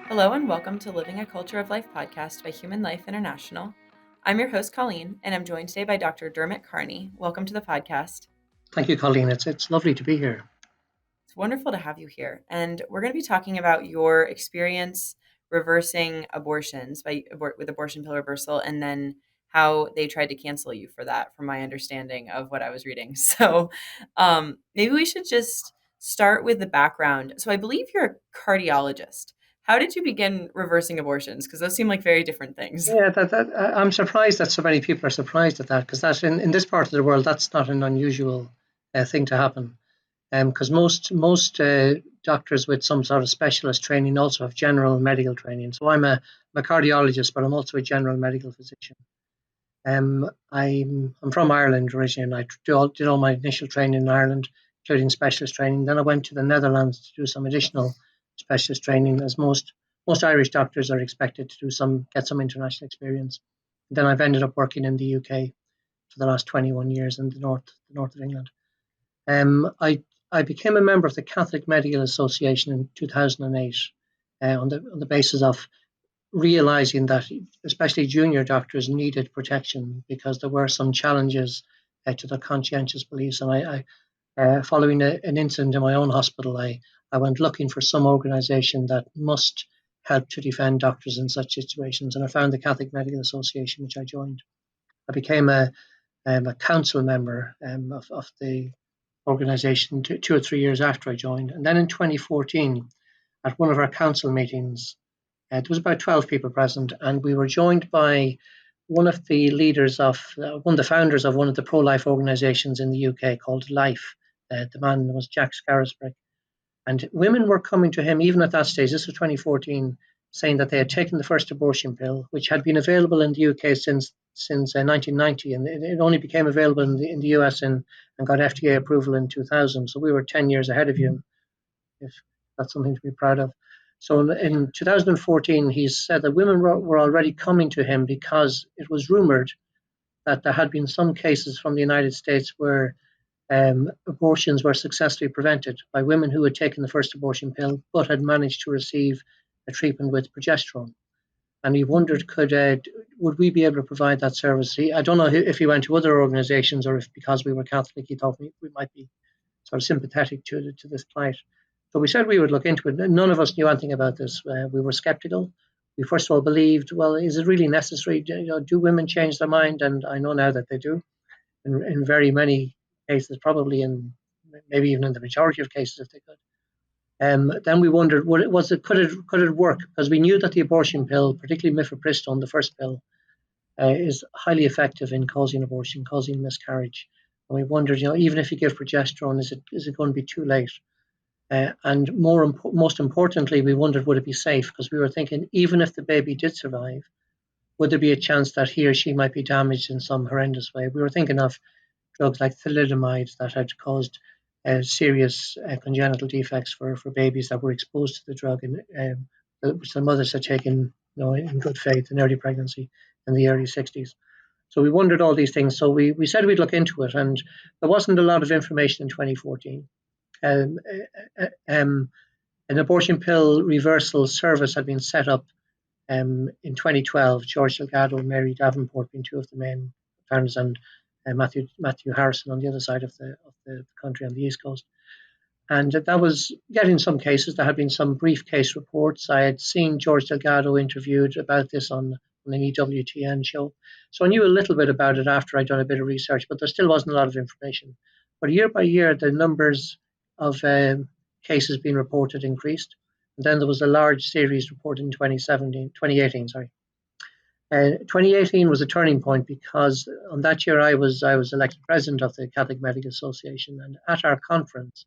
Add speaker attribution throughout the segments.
Speaker 1: Hello and welcome to Living a Culture of Life podcast by Human Life International. I'm your host, Colleen, and I'm joined today by Dr. Dermot Kearney. Welcome to the podcast.
Speaker 2: Thank you, Colleen. It's lovely to be here.
Speaker 1: It's wonderful to have you here. And we're going to be talking about your experience reversing abortions with abortion pill reversal, and then how they tried to cancel you for that, from my understanding of what I was reading. So maybe we should just start with the background. So I believe you're a cardiologist. How did you begin reversing abortions? Because those seem like very different things.
Speaker 2: Yeah, I'm surprised that so many people are surprised at that because that in this part of the world that's not an unusual thing to happen. Because most doctors with some sort of specialist training also have general medical training. So I'm a cardiologist, but I'm also a general medical physician. I'm from Ireland originally, and did all my initial training in Ireland, including specialist training. Then I went to the Netherlands to do some additional specialist training, as most Irish doctors are expected to get some international experience. Then I've ended up working in the UK for the last 21 years in the north of England. I became a member of the Catholic Medical Association in 2008 on the basis of realizing that especially junior doctors needed protection because there were some challenges to their conscientious beliefs. And following an incident in my own hospital, I went looking for some organization that must help to defend doctors in such situations. And I found the Catholic Medical Association, which I joined. I became a council member of the organization 2 or 3 years after I joined. And then in 2014, at one of our council meetings, there was about 12 people present, and we were joined by one of the leaders one of the founders of one of the pro-life organisations in the UK called Life. The man was Jack Scarisbrick. And women were coming to him, even at that stage, this was 2014, saying that they had taken the first abortion pill, which had been available in the UK since 1990, and it only became available in the US and got FDA approval in 2000. So we were 10 years ahead of you, if that's something to be proud of. So in 2014, he said that women were already coming to him because it was rumored that there had been some cases from the United States where abortions were successfully prevented by women who had taken the first abortion pill but had managed to receive a treatment with progesterone. And he wondered, would we be able to provide that service? I don't know if he went to other organisations or if because we were Catholic, he thought we might be sort of sympathetic to this plight. So we said we would look into it. None of us knew anything about this. We were skeptical. We first of all believed, well, is it really necessary? Do women change their mind? And I know now that they do in very many cases, probably in maybe even in the majority of cases if they could. Then we wondered, could it work? Because we knew that the abortion pill, particularly mifepristone, the first pill, is highly effective in causing abortion, causing miscarriage. And we wondered, even if you give progesterone, is it going to be too late? And most importantly, we wondered, would it be safe? Because we were thinking, even if the baby did survive, would there be a chance that he or she might be damaged in some horrendous way? We were thinking of drugs like thalidomide that had caused serious congenital defects for babies that were exposed to the drug, and which the mothers had taken in good faith in early pregnancy in the early 60s. So we wondered all these things. So we said we'd look into it, and there wasn't a lot of information in 2014. Um, um, an abortion pill reversal service had been set up in 2012. George Delgado and Mary Davenport being two of the main founders, and Matthew Harrison on the other side of the country on the East Coast. And that was getting some cases. There had been some brief case reports. I had seen George Delgado interviewed about this on an EWTN show. So I knew a little bit about it after I'd done a bit of research, but there still wasn't a lot of information. But year by year, the numbers of cases being reported increased. And then there was a large series reported in 2018. 2018 was a turning point because on that year I was elected president of the Catholic Medical Association, and at our conference,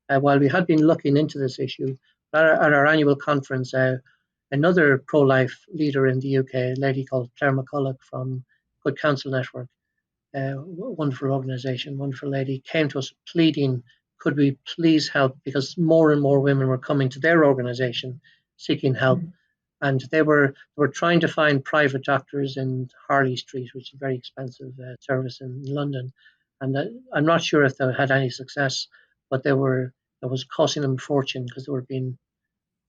Speaker 2: while we had been looking into this issue, at our annual conference, another pro-life leader in the UK, a lady called Claire McCulloch from Good Counsel Network, wonderful organisation, wonderful lady, came to us pleading, could we please help, because more and more women were coming to their organisation seeking help. And they were trying to find private doctors in Harley Street, which is a very expensive service in London. And I'm not sure if they had any success, but it was costing them a fortune because they were being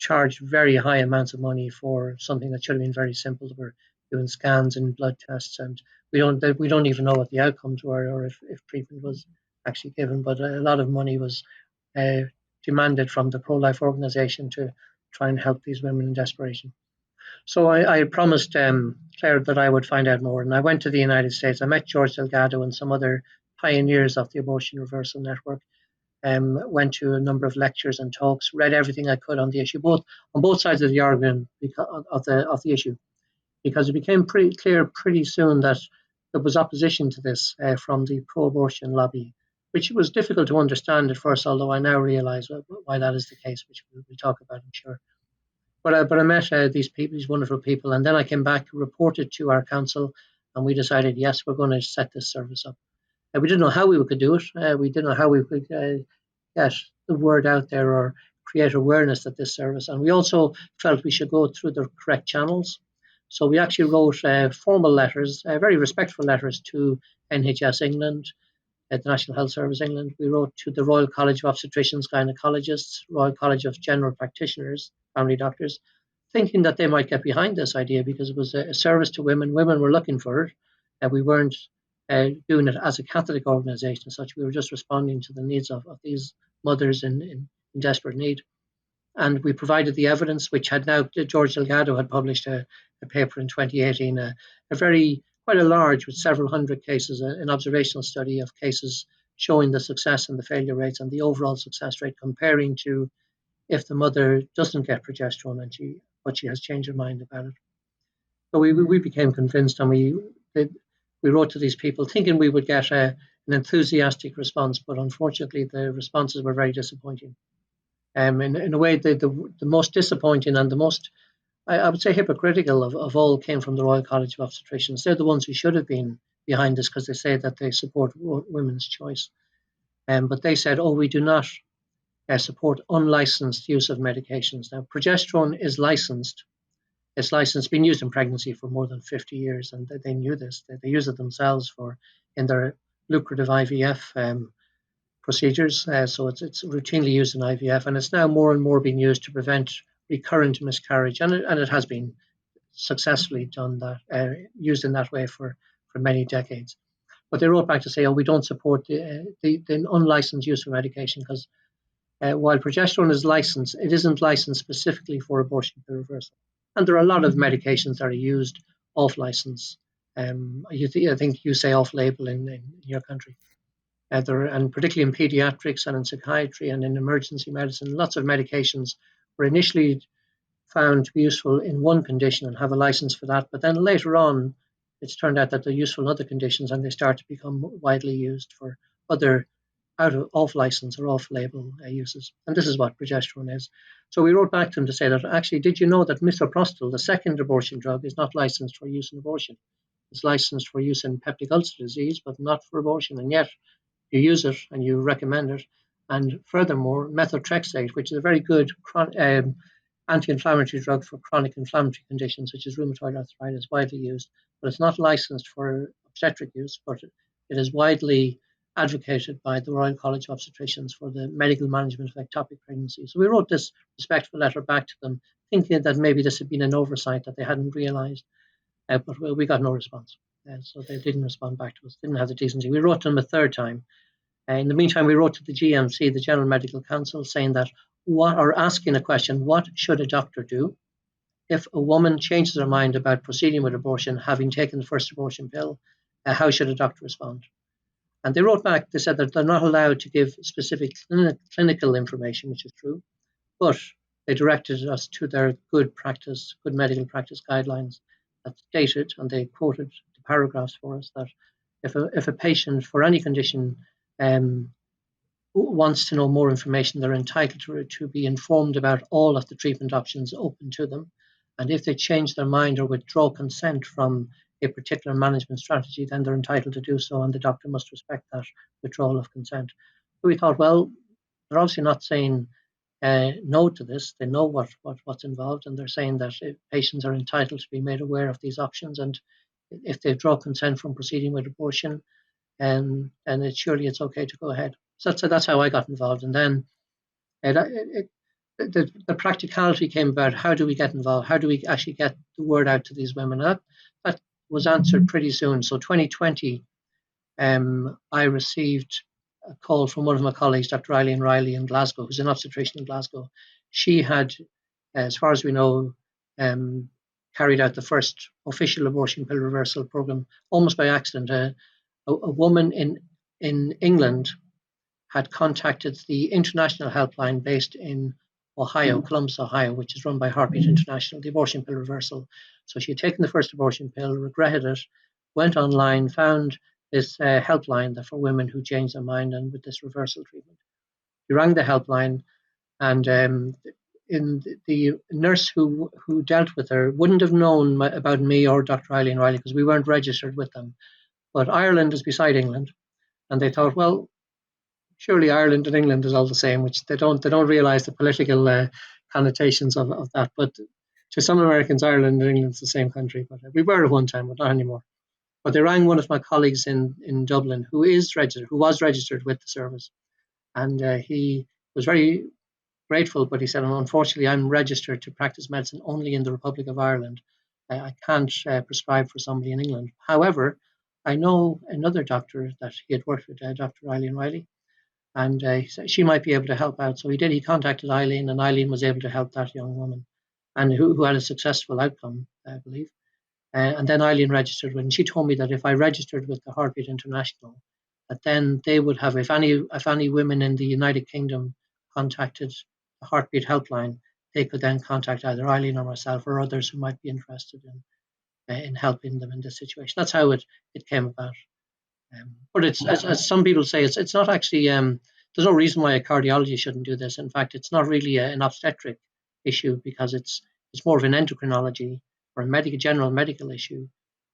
Speaker 2: charge very high amounts of money for something that should have been very simple. We're doing scans and blood tests, and we don't even know what the outcomes were or if treatment was actually given. But a lot of money was uh, demanded from the pro-life organization to try and help these women in desperation. So I promised Claire that I would find out more, and I went to the United States. I met George Delgado and some other pioneers of the abortion reversal network. Went to a number of lectures and talks, read everything I could on the issue, both on both sides of the argument of the issue, because it became pretty clear pretty soon that there was opposition to this from the pro-abortion lobby, which was difficult to understand at first, although I now realise why that is the case, which we'll talk about, I'm sure. But I met these people, these wonderful people, and then I came back, reported to our council, and we decided, yes, we're going to set this service up. We didn't know how we could do it. We didn't know how we could get the word out there or create awareness of this service. And we also felt we should go through the correct channels. So we actually wrote formal letters, very respectful letters to NHS England, the National Health Service England. We wrote to the Royal College of Obstetricians, Gynecologists, Royal College of General Practitioners, family doctors, thinking that they might get behind this idea because it was a service to women. Women were looking for it. We weren't doing it as a Catholic organisation as such. We were just responding to the needs of these mothers in desperate need. And we provided the evidence, which had now, George Delgado had published a paper in 2018, a very, quite a large, with several hundred cases, an observational study of cases showing the success and the failure rates and the overall success rate, comparing to if the mother doesn't get progesterone but she has changed her mind about it. So we became convinced, and we wrote to these people thinking we would get an enthusiastic response, but unfortunately the responses were very disappointing. In a way, the most disappointing and the most, I would say, hypocritical of all came from the Royal College of Obstetricians. They're the ones who should have been behind this because they say that they support women's choice. But they said, oh, we do not support unlicensed use of medications. Now, progesterone is licensed. It's licensed, been used in pregnancy for more than 50 years, and they knew this. They use it themselves in their lucrative IVF procedures. So it's routinely used in IVF, and it's now more and more being used to prevent recurrent miscarriage, and it has been successfully done that, used in that way for many decades. But they wrote back to say, oh, we don't support the unlicensed use of medication because while progesterone is licensed, it isn't licensed specifically for abortion pill reversal. And there are a lot of medications that are used off license. I think you say off label in your country. And particularly in pediatrics and in psychiatry and in emergency medicine, lots of medications were initially found to be useful in one condition and have a license for that. But then later on, it's turned out that they're useful in other conditions and they start to become widely used for other out of off license or off label uses. And this is what progesterone is. So we wrote back to them to say that actually, did you know that misoprostol, the second abortion drug, is not licensed for use in abortion? It's licensed for use in peptic ulcer disease, but not for abortion. And yet you use it and you recommend it. And furthermore, methotrexate, which is a very good anti-inflammatory drug for chronic inflammatory conditions such as rheumatoid arthritis, widely used, but it's not licensed for obstetric use, but it is widely advocated by the Royal College of Obstetricians for the medical management of ectopic pregnancy. So we wrote this respectful letter back to them, thinking that maybe this had been an oversight that they hadn't realised, but we got no response. So they didn't respond back to us, didn't have the decency. We wrote to them a third time. In the meantime, we wrote to the GMC, the General Medical Council, saying that asking a question, what should a doctor do if a woman changes her mind about proceeding with abortion, having taken the first abortion pill? How should a doctor respond? And they wrote back, they said that they're not allowed to give specific clinical information, which is true, but they directed us to their good medical practice guidelines that stated, and they quoted the paragraphs for us, that if a patient for any condition um, wants to know more information, they're entitled to be informed about all of the treatment options open to them. And if they change their mind or withdraw consent from a particular management strategy, then they're entitled to do so, and the doctor must respect that withdrawal of consent. So we thought, well, they're obviously not saying no to this. They know what's involved, and they're saying that patients are entitled to be made aware of these options, and if they draw consent from proceeding with abortion, and surely it's okay to go ahead. So that's how I got involved. And then it, the practicality came about. How do we get involved? How do we actually get the word out to these women? That was answered pretty soon. So 2020, I received a call from one of my colleagues, Dr. Eileen Riley in Glasgow, who's an obstetrician in Glasgow. She had, as far as we know, um, carried out the first official abortion pill reversal program almost by accident. A woman in England had contacted the international helpline based in Ohio, Columbus, Ohio, which is run by Heartbeat International, the abortion pill reversal. So she had taken the first abortion pill, regretted it, went online, found this helpline that for women who change their mind and with this reversal treatment. She rang the helpline, and in the nurse who dealt with her wouldn't have known about me or Dr. Eileen Riley because we weren't registered with them. But Ireland is beside England, and they thought, well, surely Ireland and England is all the same, which they don't realise the political connotations of that. But to some Americans, Ireland and England's the same country. But we were at one time, but not anymore. But they rang one of my colleagues in Dublin, who was registered with the service, and he was very grateful. But he said, unfortunately, I'm registered to practice medicine only in the Republic of Ireland. I can't prescribe for somebody in England. However, I know another doctor that he had worked with, Dr. Eileen Riley, and she might be able to help out. So he did. He contacted Eileen, and Eileen was able to help that young woman, and who had a successful outcome, I believe. And then Eileen registered with, and she told me that if I registered with the Heartbeat International, that then they would have, if any women in the United Kingdom contacted the Heartbeat helpline, they could then contact either Eileen or myself or others who might be interested in helping them in this situation. That's how it came about. But it's as some people say, it's not actually. There's no reason why a cardiologist shouldn't do this. In fact, it's not really an obstetric issue because it's more of an endocrinology or a general medical issue.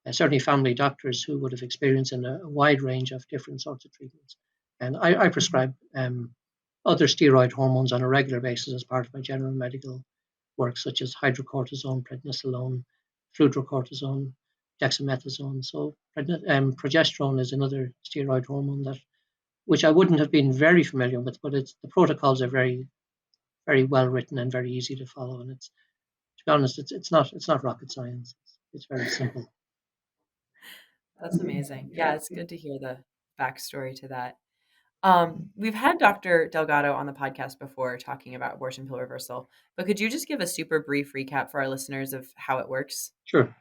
Speaker 2: Certainly, family doctors who would have experience in a wide range of different sorts of treatments. And I prescribe other steroid hormones on a regular basis as part of my general medical work, such as hydrocortisone, prednisolone, fludrocortisone, dexamethasone. So progesterone is another steroid hormone that which I wouldn't have been very familiar with, but the protocols are very very well written and very easy to follow. And it's to be honest, it's not rocket science. It's very simple.
Speaker 1: That's amazing. Yeah, it's good to hear the backstory to that. We've had Dr. Delgado on the podcast before talking about abortion pill reversal, but could you just give a super brief recap for our listeners of how it works?
Speaker 2: Sure.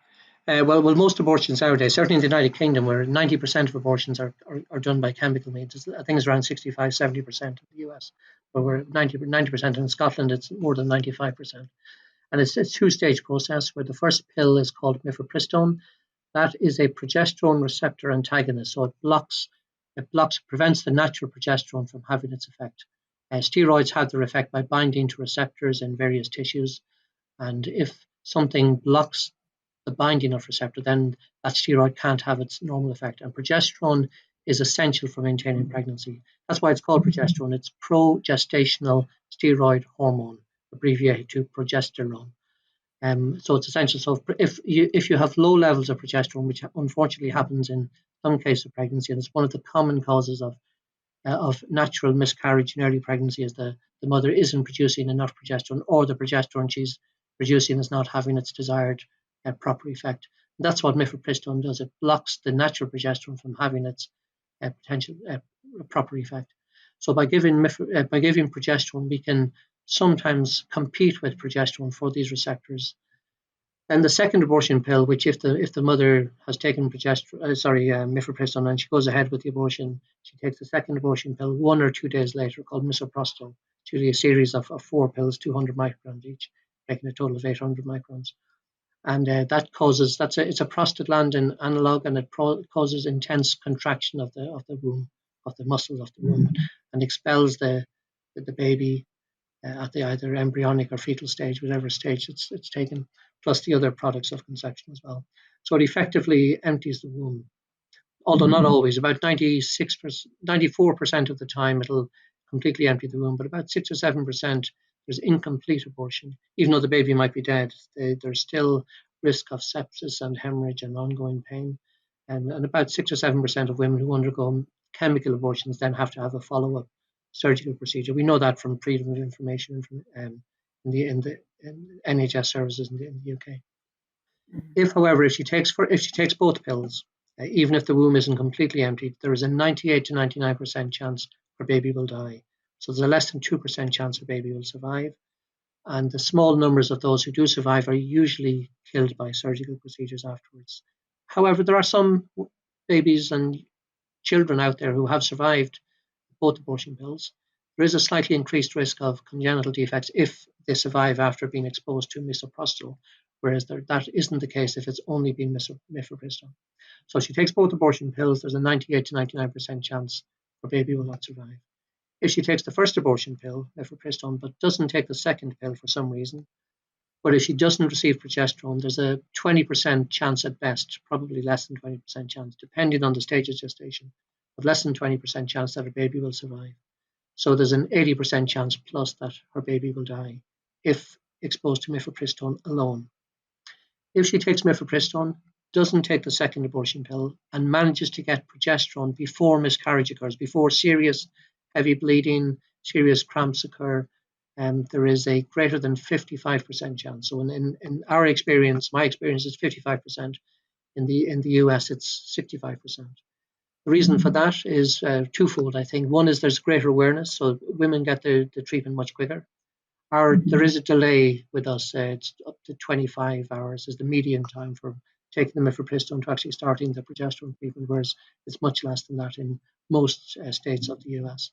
Speaker 2: Well, most abortions nowadays, certainly in the United Kingdom, where 90% of abortions are done by chemical means, I think it's around 65, 70% in the US, but we're 90%. In Scotland, it's more than 95%. And it's a two-stage process where the first pill is called mifepristone. That is a progesterone receptor antagonist, so prevents the natural progesterone from having its effect. Steroids have their effect by binding to receptors in various tissues, and if something blocks the binding of receptor, then that steroid can't have its normal effect. And progesterone is essential for maintaining pregnancy. That's why it's called progesterone. It's progestational steroid hormone, abbreviated to progesterone. So it's essential. So if you have low levels of progesterone, which unfortunately happens in some cases of pregnancy, and it's one of the common causes of natural miscarriage in early pregnancy, is the mother isn't producing enough progesterone, or the progesterone she's producing is not having its desired proper effect. And that's what mifepristone does. It blocks the natural progesterone from having its potential proper effect. So by giving progesterone, we can sometimes compete with progesterone for these receptors. And the second abortion pill, which if the mother has taken mifepristone and she goes ahead with the abortion, she takes the second abortion pill 1 or 2 days later, called misoprostol. It's usually a series of 4 pills, 200 micrograms each, making a total of 800 micrograms. And it's a prostaglandin analog, and it causes intense contraction of the womb, of the muscles of the womb, and expels the baby at the either embryonic or fetal stage, whatever stage it's taken, plus the other products of conception as well. So it effectively empties the womb, although not always. About 96%, 94% of the time it'll completely empty the womb, but about 6 or 7% there's incomplete abortion. Even though the baby might be dead, there's still risk of sepsis and hemorrhage and ongoing pain. And about 6 or 7% of women who undergo chemical abortions then have to have a follow-up surgical procedure. We know that from Freedom of Information in NHS services in the UK.
Speaker 1: Mhm.
Speaker 2: If, however, if she takes both pills, even if the womb isn't completely empty, there is a 98 to 99% chance her baby will die. So there's a less than 2% chance her baby will survive. And the small numbers of those who do survive are usually killed by surgical procedures afterwards. However, there are some babies and children out there who have survived both abortion pills. There is a slightly increased risk of congenital defects if they survive after being exposed to misoprostol, whereas that isn't the case if it's only been mifepristone. So if she takes both abortion pills, there's a 98 to 99% chance her baby will not survive. If she takes the first abortion pill, mifepristone, but doesn't take the second pill for some reason, but if she doesn't receive progesterone, there's a 20% chance at best, probably less than 20% chance, depending on the stage of gestation, but less than 20% chance that her baby will survive. So there's an 80% chance plus that her baby will die if exposed to mifepristone alone. If she takes mifepristone, doesn't take the second abortion pill, and manages to get progesterone before miscarriage occurs, before serious heavy bleeding, serious cramps occur, there is a greater than 55% chance. So in our experience, my experience is 55%. In the US, it's 65%. The reason for that is twofold, I think. One is there's greater awareness, so women get the treatment much quicker. There is a delay with us. It's up to 25 hours is the median time for taking the mifepristone to actually starting the progesterone treatment, whereas it's much less than that in most states of the US.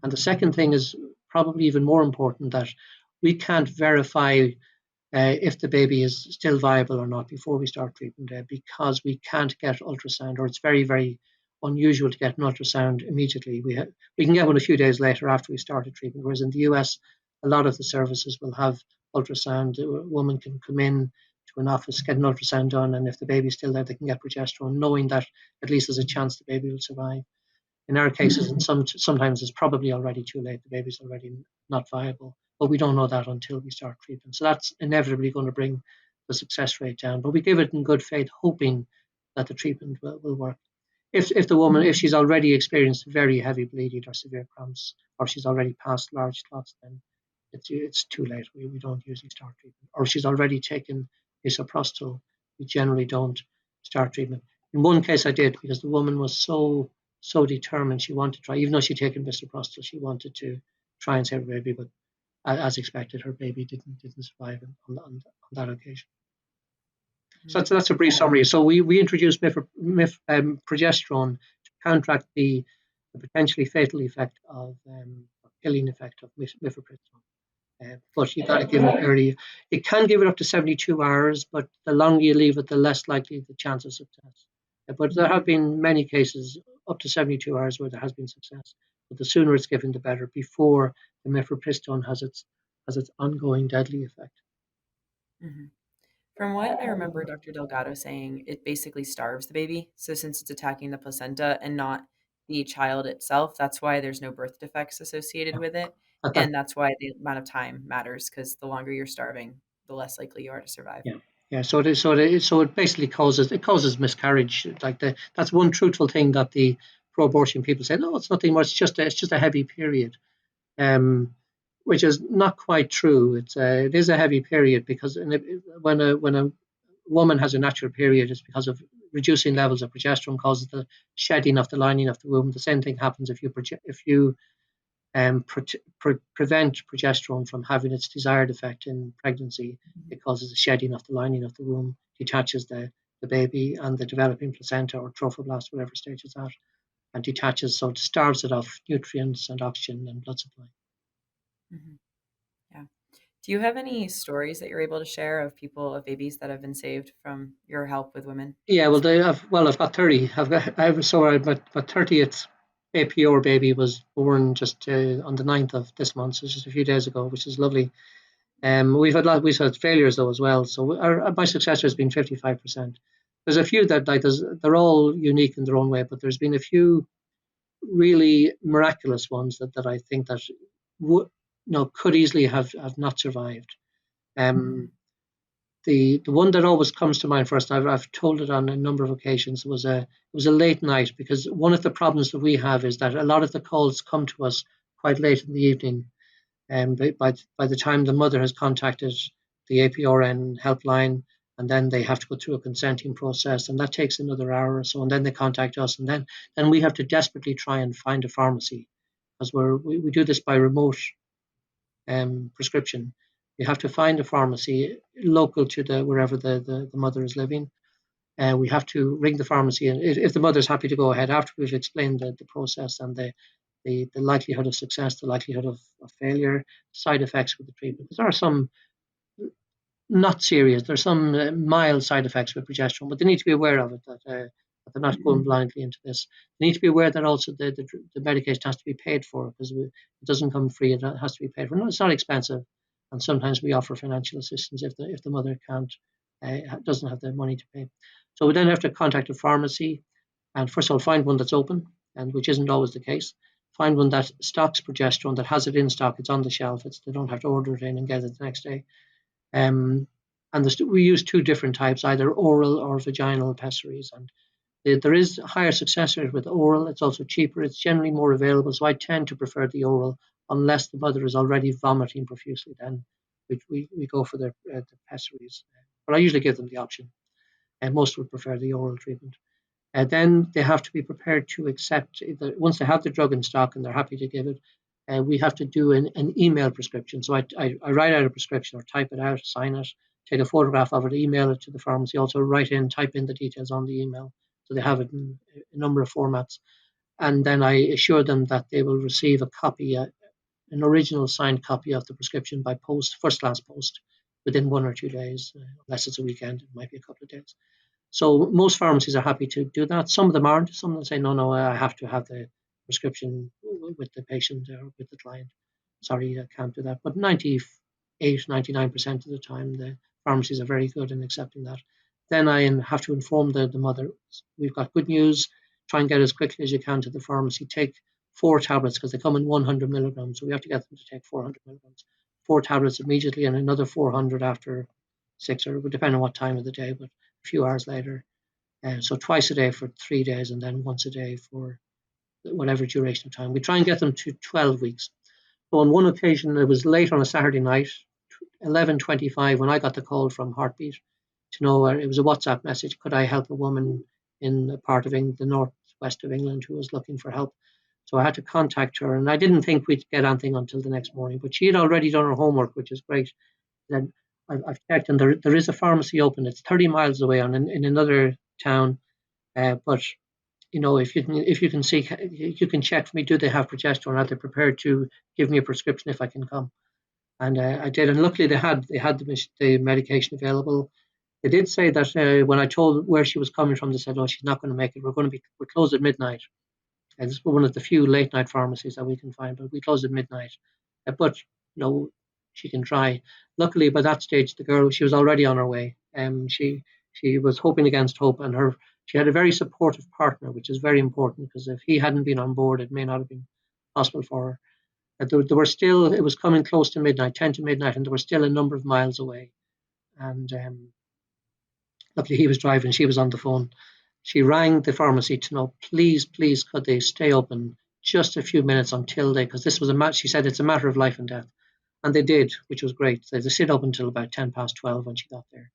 Speaker 2: And the second thing is probably even more important, that we can't verify if the baby is still viable or not before we start treatment, because we can't get ultrasound, or it's very, very unusual to get an ultrasound immediately. We can get one a few days later after we started treatment, whereas in the US, a lot of the services will have ultrasound. A woman can come in to an office, get an ultrasound done, and if the baby's still there, they can get progesterone, knowing that at least there's a chance the baby will survive. In our cases, and sometimes it's probably already too late. The baby's already not viable, but we don't know that until we start treatment. So that's inevitably going to bring the success rate down. But we give it in good faith, hoping that the treatment will work. If the woman, if she's already experienced very heavy bleeding or severe cramps, or she's already passed large clots, then it's too late. We don't usually start treatment. Or if she's already taken misoprostol, we generally don't start treatment. In one case, I did, because the woman was so determined. She wanted to try, even though she'd taken misoprostol, she wanted to try and save her baby, but as expected, her baby didn't survive on that occasion. So
Speaker 1: Mhm.
Speaker 2: that's a brief
Speaker 1: Yeah.
Speaker 2: summary. So we introduced progesterone to counteract the potentially fatal effect of killing effect of mifepristone. But you got to give it early. It can give it up to 72 hours, but the longer you leave it, the less likely the chance of success. But there have been many cases up to 72 hours where there has been success. But the sooner it's given, the better, before the mifepristone has its ongoing deadly effect.
Speaker 1: Mhm. From what I remember Dr. Delgado saying, it basically starves the baby. So since it's attacking the placenta and not the child itself, that's why there's no birth defects associated
Speaker 2: Yeah.
Speaker 1: with it.
Speaker 2: At that,
Speaker 1: And that's why the amount of time matters, because the longer you're starving, the less likely you are to survive.
Speaker 2: yeah. Yeah, so it basically causes miscarriage. That's one truthful thing that the pro-abortion people say. No, it's nothing much. It's just a heavy period. um, which is not quite true. It is a heavy period, because when a woman has a natural period, it's because of reducing levels of progesterone causes the shedding of the lining of the womb. The same thing happens if you prevent progesterone from having its desired effect in pregnancy.
Speaker 1: Mhm.
Speaker 2: It causes a shedding of the lining of the womb, detaches the baby and the developing placenta or trophoblast, whatever stage it's at, and detaches, so it starves it of nutrients and oxygen and blood supply.
Speaker 1: Mhm. Yeah. Do you have any stories that you're able to share of people, of babies that have been saved from your help with women?
Speaker 2: Yeah, I've got 30. My 30th APO baby was born just on the 9th of this month, so just a few days ago, which is lovely. We've had failures though as well. So my success has been 55%. There's a few that they're all unique in their own way, but there's been a few really miraculous ones that I think that would could easily have not survived. Um,
Speaker 1: Mhm.
Speaker 2: the one that always comes to mind first, I've told it on a number of occasions, was a late night, because one of the problems that we have is that a lot of the calls come to us quite late in the evening. And by the time the mother has contacted the APRN helpline, and then they have to go through a consenting process, and that takes another hour or so, and then they contact us, and then we have to desperately try and find a pharmacy, because we do this by remote prescription. We have to find a pharmacy local to the wherever the mother is living. We have to ring the pharmacy, and if the mother's happy to go ahead after we've explained the process and the likelihood of success, the likelihood of failure, side effects with the treatment. Because there are some not serious. There's some mild side effects with progesterone, but they need to be aware of it, that they're not going blindly into this. They need to be aware that also the medication has to be paid for, because it doesn't come free. It has to be paid for. No, it's not expensive, and sometimes we offer financial assistance if the mother can't doesn't have the money to pay. So we then have to contact a pharmacy, and first of all find one that's open, and which isn't always the case. Find one that stocks progesterone, that has it in stock. It's on the shelf. They don't have to order it in and get it the next day. um, and we use two different types, either oral or vaginal pessaries. And there is higher success rate with oral. It's also cheaper. It's generally more available. So I tend to prefer the oral, unless the mother is already vomiting profusely. Then we go for the pessaries. But I usually give them the option. And most would prefer the oral treatment. Then they have to be prepared to accept that once they have the drug in stock and they're happy to give it. We have to do an email prescription. So I write out a prescription, or type it out, sign it, take a photograph of it, email it to the pharmacy. Also type in the details on the email, so they have it in a number of formats. And then I assure them that they will receive a copy, an original signed copy of the prescription by post, first class post, within 1 or 2 days. Unless it's a weekend, it might be a couple of days. So most pharmacies are happy to do that. Some of them aren't. Some of them say, no, no, I have to have the prescription with the patient or with the client. Sorry, I can't do that. But 98, 99% of the time, the pharmacies are very good in accepting that. Then I have to inform the mother, we've got good news. Try and get as quickly as you can to the pharmacy. Take 4 tablets, because they come in 100 milligrams. So we have to get them to take 400 milligrams. 4 tablets immediately, and another 400 after 6, or depending on what time of the day, but a few hours later. So twice a day for 3 days, and then once a day for whatever duration of time. We try and get them to 12 weeks. So on one occasion, it was late on a Saturday night, 11:25, when I got the call from Heartbeat to know, it was a WhatsApp message, could I help a woman in a part of England, the northwest of England, who was looking for help. So I had to contact her, and I didn't think we'd get anything until the next morning, but she had already done her homework, which is great. Then I've checked, and there is a pharmacy open. It's 30 miles away in another town. But if you can see, you can check for me. Do they have progesterone? Are they prepared to give me a prescription if I can come? And I did, and luckily they had the medication available. They did say that when I told where she was coming from, they said, "Oh, she's not going to make it. We're closed at midnight." And it's one of the few late night pharmacies that we can find, but we close at midnight. But she can try. Luckily, by that stage, the girl, she was already on her way. She was hoping against hope, and she had a very supportive partner, which is very important, because if he hadn't been on board, it may not have been possible for her. There were still, it was coming close to midnight, 10 to midnight, and there were still a number of miles away. And luckily, he was driving, she was on the phone. She rang the pharmacy to know, please, please, could they stay open just a few minutes until because this was she said it's a matter of life and death. And they did, which was great. They stayed open until about 10 past 12 when she got there.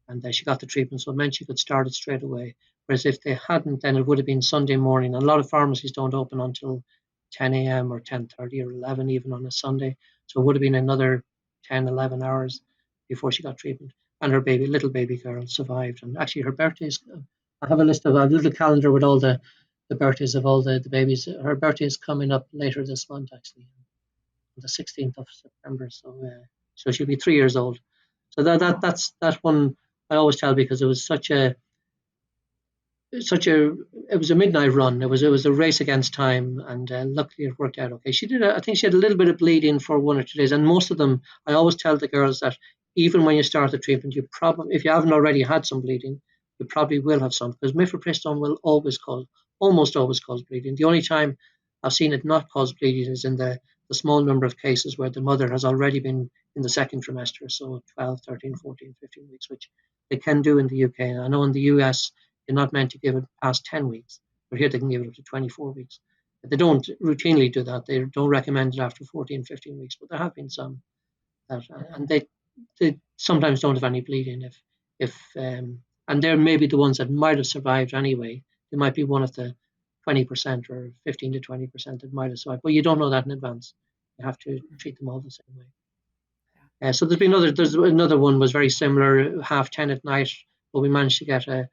Speaker 2: And she got the treatment, so it meant she could start it straight away. Whereas if they hadn't, then it would have been Sunday morning. And a lot of pharmacies don't open until 10 a.m. or 10:30 or 11, even on a Sunday. So it would have been another 10, 11 hours before she got treatment. And her little baby girl survived. And actually, her birthday's, I have a little calendar with all the birthdays of all the babies. Her birthday is coming up later this month, actually, on the 16th of September. So she'll be 3 years old. So that's one I always tell, because it was it was a midnight run. It was a race against time, and luckily it worked out okay. I think she had a little bit of bleeding for 1 or 2 days, and most of them, I always tell the girls that even when you start the treatment, if you haven't already had some bleeding, you probably will have some, because mifepristone will almost always cause bleeding. The only time I've seen it not cause bleeding is in the small number of cases where the mother has already been in the second trimester, so 12, 13, 14, 15 weeks, which they can do in the UK. I know in the US, you're not meant to give it past 10 weeks, but here they can give it up to 24 weeks. They don't routinely do that. They don't recommend it after 14, 15 weeks, but there have been some that, and
Speaker 1: Mhm.
Speaker 2: they sometimes don't have any bleeding if and they're maybe the ones that might have survived anyway. They might be one of the 20% or 15 to 20% that might have survived, but you don't know that in advance. You have to
Speaker 1: Mhm.
Speaker 2: treat them all the same way.
Speaker 1: Yeah.
Speaker 2: So there's another one was very similar, 10 at night, but we managed to get a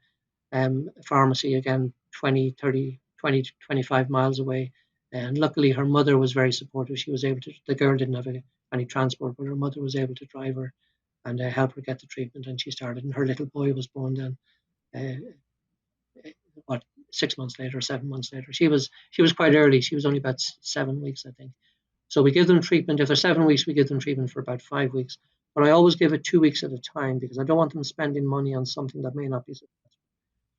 Speaker 2: pharmacy again 20, 30, 20 to 25 miles away. And luckily, her mother was very supportive. She was able to, the girl didn't have any transport, but her mother was able to drive her and help her get the treatment. And she started, and her little boy was born then, what, 6 months later, 7 months later. She was quite early. She was only about 7 weeks, I think. So we give them treatment. If they're 7 weeks, we give them treatment for about 5 weeks. But I always give it 2 weeks at a time because I don't want them spending money on something that may not be successful.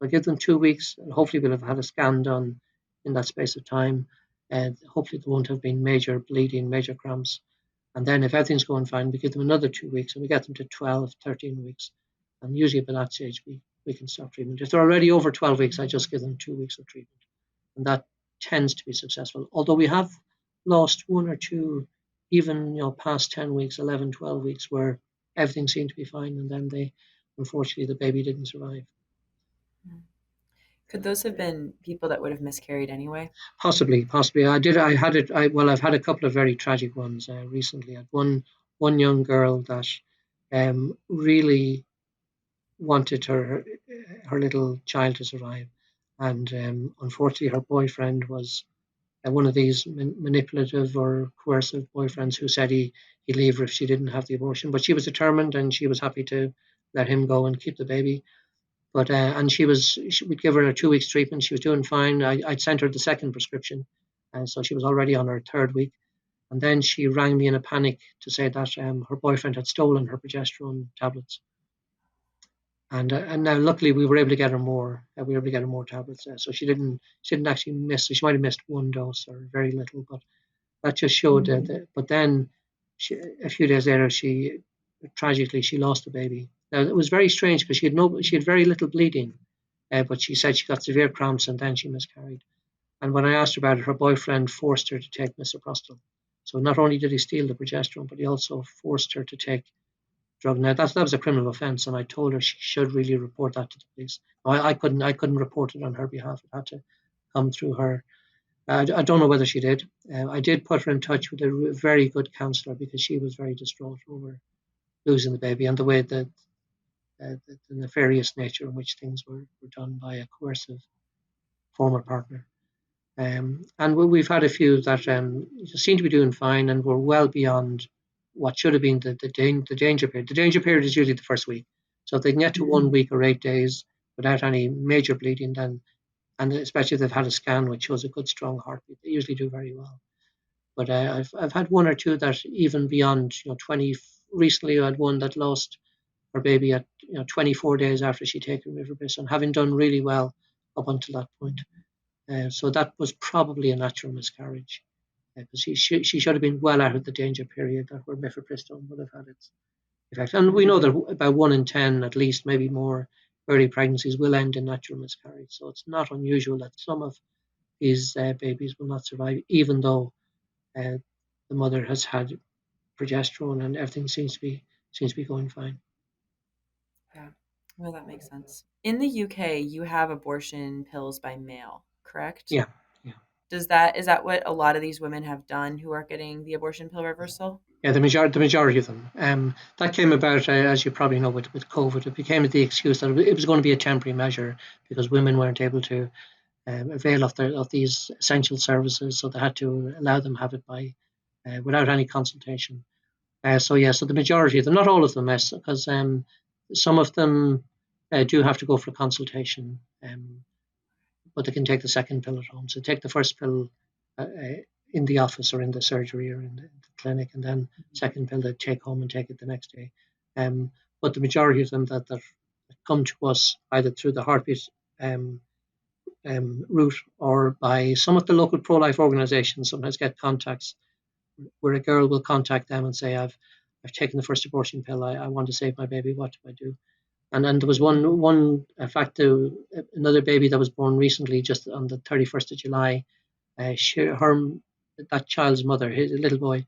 Speaker 2: I'll give them 2 weeks, and hopefully we'll have had a scan done in that space of time. And hopefully there won't have been major bleeding, major cramps. And then if everything's going fine, we give them another 2 weeks and we get them to 12, 13 weeks. And usually by that stage, we can stop treatment. If they're already over 12 weeks, I just give them 2 weeks of treatment. And that tends to be successful. Although we have lost one or two, even past 10 weeks, 11, 12 weeks, where everything seemed to be fine. And then unfortunately, the baby didn't survive.
Speaker 1: Mhm. Could those have been people that would have miscarried anyway?
Speaker 2: Possibly, possibly. I had it. I've had a couple of very tragic ones recently. I had one young girl that really wanted her little child to survive, and unfortunately, her boyfriend was one of these manipulative or coercive boyfriends who said he'd leave her if she didn't have the abortion. But she was determined, and she was happy to let him go and keep the baby. But and we'd give her a 2 weeks treatment. She was doing fine. I'd sent her the second prescription, and so she was already on her third week. And then she rang me in a panic to say that her boyfriend had stolen her progesterone tablets. And now luckily we were able to get her more. We were able to get her more tablets. So she didn't actually miss. She might have missed one dose or very little, but that just showed that. But then a few days later, she tragically she lost the baby. Now it was very strange because she had very little bleeding, but she said she got severe cramps and then she miscarried. And when I asked her about it, her boyfriend forced her to take misoprostol. So not only did he steal the progesterone, but he also forced her to take drug. Now that was a criminal offence, and I told her she should really report that to the police. I couldn't report it on her behalf. It had to come through her. I don't know whether she did. I did put her in touch with a very good counsellor because she was very distraught over losing the baby and the way that the nefarious nature in which things were done by a coercive former partner. And we've had a few that seem to be doing fine and were well beyond what should have been the danger period. The danger period is usually the first week. So if they can get to 1 week or 8 days without any major bleeding, then, and especially if they've had a scan which shows a good strong heartbeat, they usually do very well. But I've had one or two that even beyond 20. Recently, I had one that lost her baby at 24 days after she'd taken mifepristone, having done really well up until that point. So that was probably a natural miscarriage because she should have been well out of the danger period that where mifepristone would have had its effect. And we know
Speaker 1: Mhm.
Speaker 2: that about 1 in 10, at least, maybe more, early pregnancies will end in natural miscarriage. So it's not unusual that some of these babies will not survive, even though uh, the mother has had progesterone and everything seems to be going fine.
Speaker 1: Yeah. Well, that makes sense. In the UK, you have abortion pills by mail, correct?
Speaker 2: Yeah, yeah.
Speaker 1: Is that what a lot of these women have done who are getting the abortion pill reversal?
Speaker 2: Yeah, the majority of them. That came about, as you probably know, with COVID. It became the excuse that it was going to be a temporary measure because women weren't able to avail of these essential services, so they had to allow them have it by without any consultation. So the majority of them, not all of them, yes, because some of them do have to go for a consultation, but they can take the second pill at home. So take the first pill in the office or in the surgery or in the clinic, and then second pill they take home and take it the next day. Um, but the majority of them that come to us either through the heartbeat um, route or by some of the local pro-life organisations sometimes get contacts where a girl will contact them and say, I've taken the first abortion pill. I want to save my baby. What do I do? And there was one in fact, another baby that was born recently, just on the 31st of July. That child's mother, his little boy,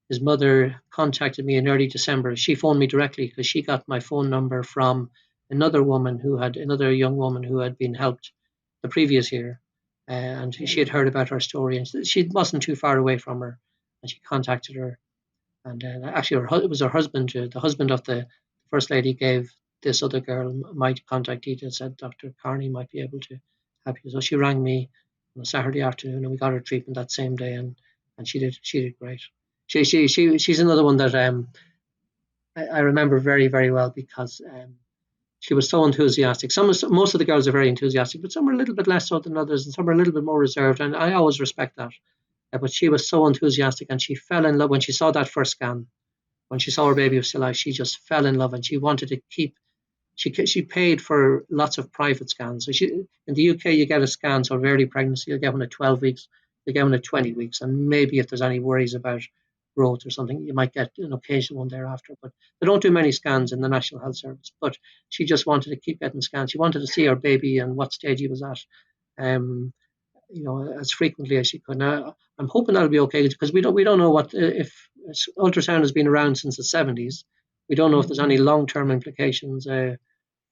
Speaker 2: his mother contacted me in early December. She phoned me directly because she got my phone number from another young woman who had been helped the previous year, and she had heard about her story, and she wasn't too far away from her, and she contacted her. And actually, it was her husband, the husband of the first lady, gave this other girl my contact details. Said Dr. Kearney might be able to help you. So she rang me on a Saturday afternoon, and we got her treatment that same day, and she did great. She's another one that I remember very very well because she was so enthusiastic. Most of the girls are very enthusiastic, but some are a little bit less so than others, and some are a little bit more reserved. And I always respect that. But she was so enthusiastic, and she fell in love when she saw that first scan. When she saw her baby was still alive, she just fell in love, and she wanted to keep. She paid for lots of private scans. So in the UK you get a scan, so of early pregnancy you'll get one at 12 weeks, you get one at 20 weeks, and maybe if there's any worries about growth or something, you might get an occasional one thereafter. But they don't do many scans in the National Health Service. But she just wanted to keep getting scans. She wanted to see her baby and what stage he was at. Um, as frequently as she could. Now, I'm hoping that'll be okay because we don't know what if ultrasound has been around since the 70s. We don't know if there's any long-term implications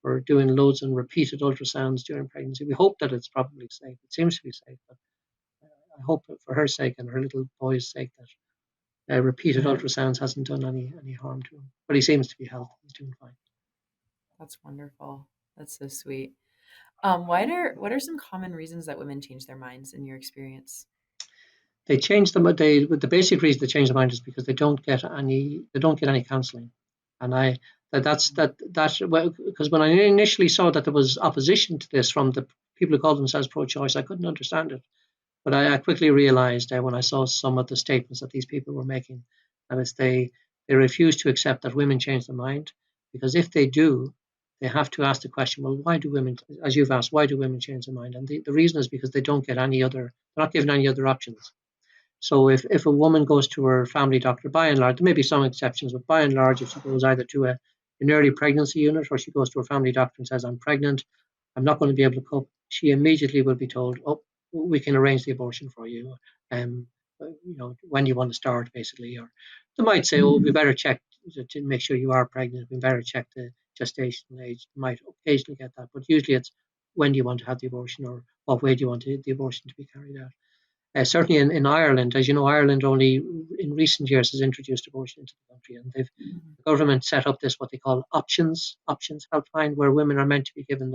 Speaker 2: for doing loads and repeated ultrasounds during pregnancy. We hope that it's probably safe. It seems to be safe, but I hope that for her sake and her little boy's sake that repeated ultrasounds hasn't done any harm to him. But he seems to be healthy. He's doing fine.
Speaker 1: That's wonderful. That's so sweet. What are some common reasons that women change their minds in your experience?
Speaker 2: They change them. The basic reason they change their mind is because they don't get any counselling, and I that's well, because when I initially saw that there was opposition to this from the people who call themselves pro-choice, I couldn't understand it. But I quickly realised when I saw some of the statements that these people were making that they refuse to accept that women change their mind, because if they do, they have to ask the question, well, why do women, as you've asked, why do women change their mind? And the reason is because they don't get any other, they're not given any other options. So if a woman goes to her family doctor, by and large, there may be some exceptions, but by and large, if she goes either to an early pregnancy unit or she goes to her family doctor and says, I'm pregnant, I'm not going to be able to cope, she immediately will be told, oh, we can arrange the abortion for you. Um, when you want to start, basically. Or they might say, oh, we better check to make sure you are pregnant. We better check the gestation age. You might occasionally get that, but usually it's when do you want to have the abortion or what way do you want the abortion to be carried out. Certainly in Ireland, as you know, Ireland only in recent years has introduced abortion into the country, and
Speaker 1: Mhm.
Speaker 2: the government set up this what they call options helpline, where women are meant to be given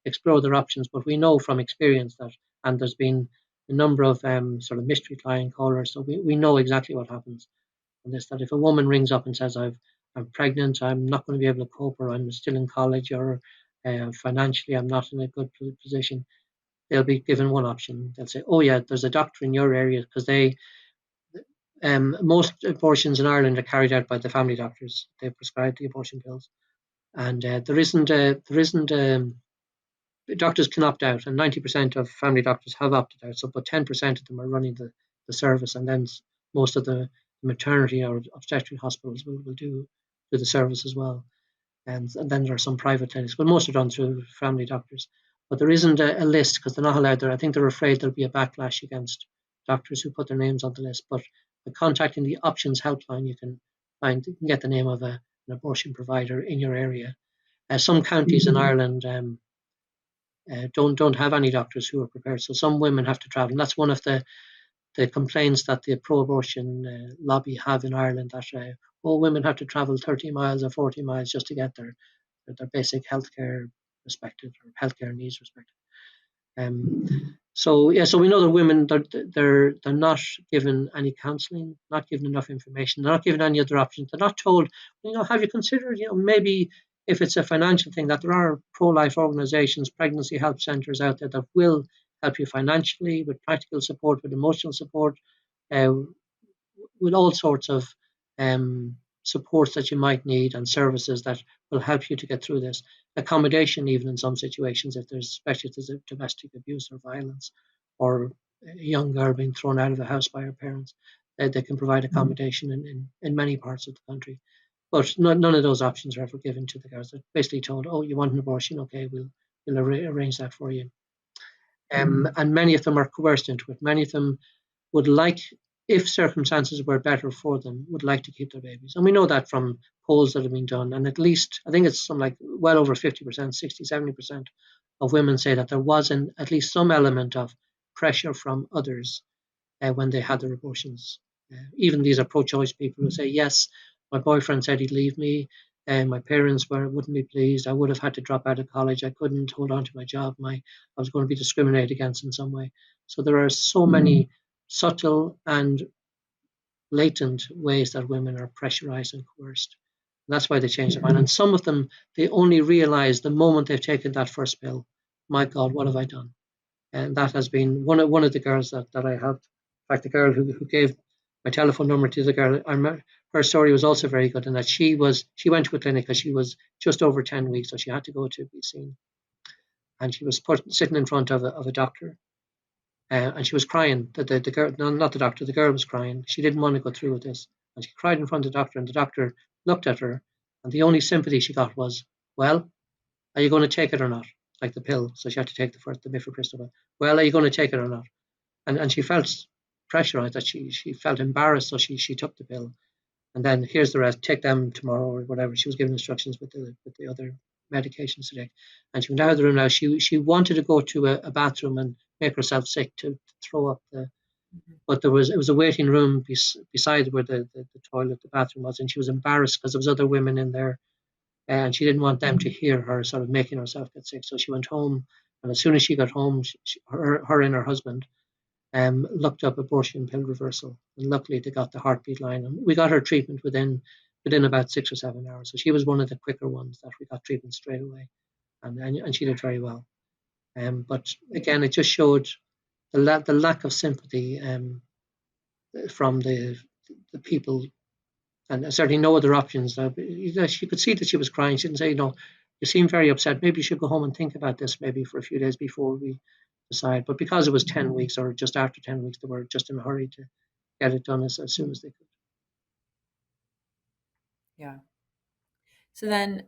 Speaker 2: explore their options. But we know from experience that, and there's been a number of sort of mystery client callers, so we know exactly what happens on this. That if a woman rings up and says, I'm pregnant, I'm not going to be able to cope, or I'm still in college, or financially I'm not in a good position, they'll be given one option. They'll say, "Oh yeah, there's a doctor in your area," because most abortions in Ireland are carried out by the family doctors. They prescribe the abortion pills, and there isn't doctors can opt out, and 90% of family doctors have opted out. So, but 10% of them are running the service, and then most of the maternity or obstetric hospitals will do the service as well. And then there are some private clinics, but most are done through family doctors. But there isn't a list because they're not allowed there. I think they're afraid there'll be a backlash against doctors who put their names on the list. But by contacting the options helpline, you can get the name of an abortion provider in your area. Some counties in Ireland don't have any doctors who are prepared, so some women have to travel. And that's one of the complaints that the pro-abortion lobby have in Ireland, that all women have to travel 30 miles or 40 miles just to get their basic healthcare respected or healthcare needs respected. So yeah, so we know that women they're not given any counselling, not given enough information, they're not given any other options. They're not told, have you considered, maybe if it's a financial thing, that there are pro-life organisations, pregnancy help centres out there that will help you financially with practical support, with emotional support, uh, with all sorts of supports that you might need and services that will help you to get through this. Accommodation, even in some situations, especially if there's a domestic abuse or violence, or a young girl being thrown out of the house by her parents, they can provide accommodation in many parts of the country. But none of those options are ever given to the girls. They're basically told, "Oh, you want an abortion? Okay, we'll arrange that for you." And many of them are coerced into it. Many of them would like, if circumstances were better for them, would like to keep their babies. And we know that from polls that have been done. And at least, I think it's some like well over 50%, 60, 70% of women say that there was at least some element of pressure from others when they had their abortions. Even these are pro-choice people who say, yes, my boyfriend said he'd leave me, and my parents wouldn't be pleased. I would have had to drop out of college. I couldn't hold on to my job. I was going to be discriminated against in some way. So there are so many subtle and latent ways that women are pressurized and coerced. And that's why they change their mind. And some of them, they only realize the moment they've taken that first pill, my God, what have I done? And that has been one of the girls that I have. In fact, the girl who gave my telephone number to the girl, her story was also very good in that she went to a clinic because she was just over 10 weeks, so she had to go to be seen. And she was sitting in front of a doctor, and she was crying. The girl, no, not the doctor, the girl was crying. She didn't want to go through with this, and she cried in front of the doctor. And the doctor looked at her, and the only sympathy she got was, "Well, are you going to take it or not?" Like the pill, so she had to take the mifepristone. Well, are you going to take it or not? And she felt pressurized that she felt embarrassed, so she took the pill. And then here's the rest: take them tomorrow or whatever. She was given instructions with the other medications to take. And she went out of the room. Now she wanted to go to a bathroom and make herself sick to throw up the.
Speaker 1: Mhm.
Speaker 2: But it was a waiting room beside where the toilet, the bathroom was, and she was embarrassed because there was other women in there, and she didn't want them to hear her sort of making herself get sick. So she went home, and as soon as she got home, her and her husband looked up abortion pill reversal, and luckily they got the heartbeat line, and we got her treatment within about 6 or 7 hours. So she was one of the quicker ones that we got treatment straight away, and she did very well. But again, it just showed the lack of sympathy from the people, and certainly no other options. She could see that she was crying. She didn't say, you seem very upset. Maybe you should go home and think about this maybe for a few days before we decide. But because it was 10 weeks or just after 10 weeks, they were just in a hurry to get it done as soon as they could.
Speaker 1: Yeah. So then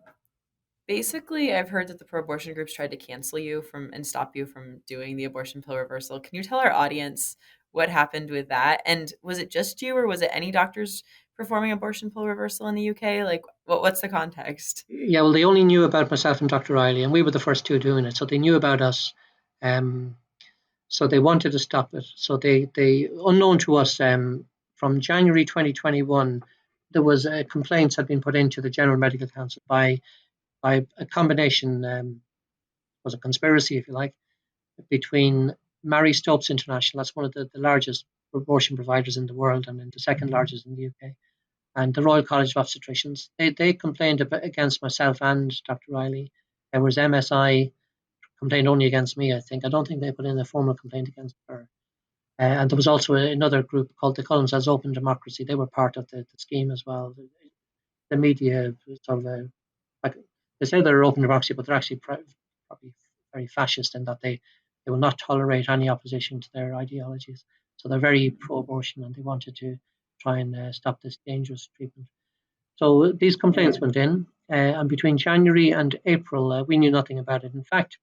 Speaker 1: basically, I've heard that the pro-abortion groups tried to cancel you from and stop you from doing the abortion pill reversal. Can you tell our audience what happened with that? And was it just you, or was it any doctors performing abortion pill reversal in the UK? Like, what's the context?
Speaker 2: Yeah, well, they only knew about myself and Dr. Riley, and we were the first two doing it. So they knew about us. Um, so they wanted to stop it. So they unknown to us, from January 2021, there was complaints had been put into the General Medical Council by a combination, was a conspiracy, if you like, between Mary Stopes International, that's one of the largest abortion providers in the world and the second largest in the UK, and the Royal College of Obstetricians. They complained against myself and Dr. Riley. There was MSI complained only against me, I think. I don't think they put in a formal complaint against her. And there was also another group called the Columns as Open Democracy. They were part of the scheme as well. The media sort of like they say they're open democracy, but they're actually probably very fascist in that they will not tolerate any opposition to their ideologies. So they're very pro-abortion, and they wanted to try and stop this dangerous treatment. So these complaints went in, and between January and April, we knew nothing about it. In fact,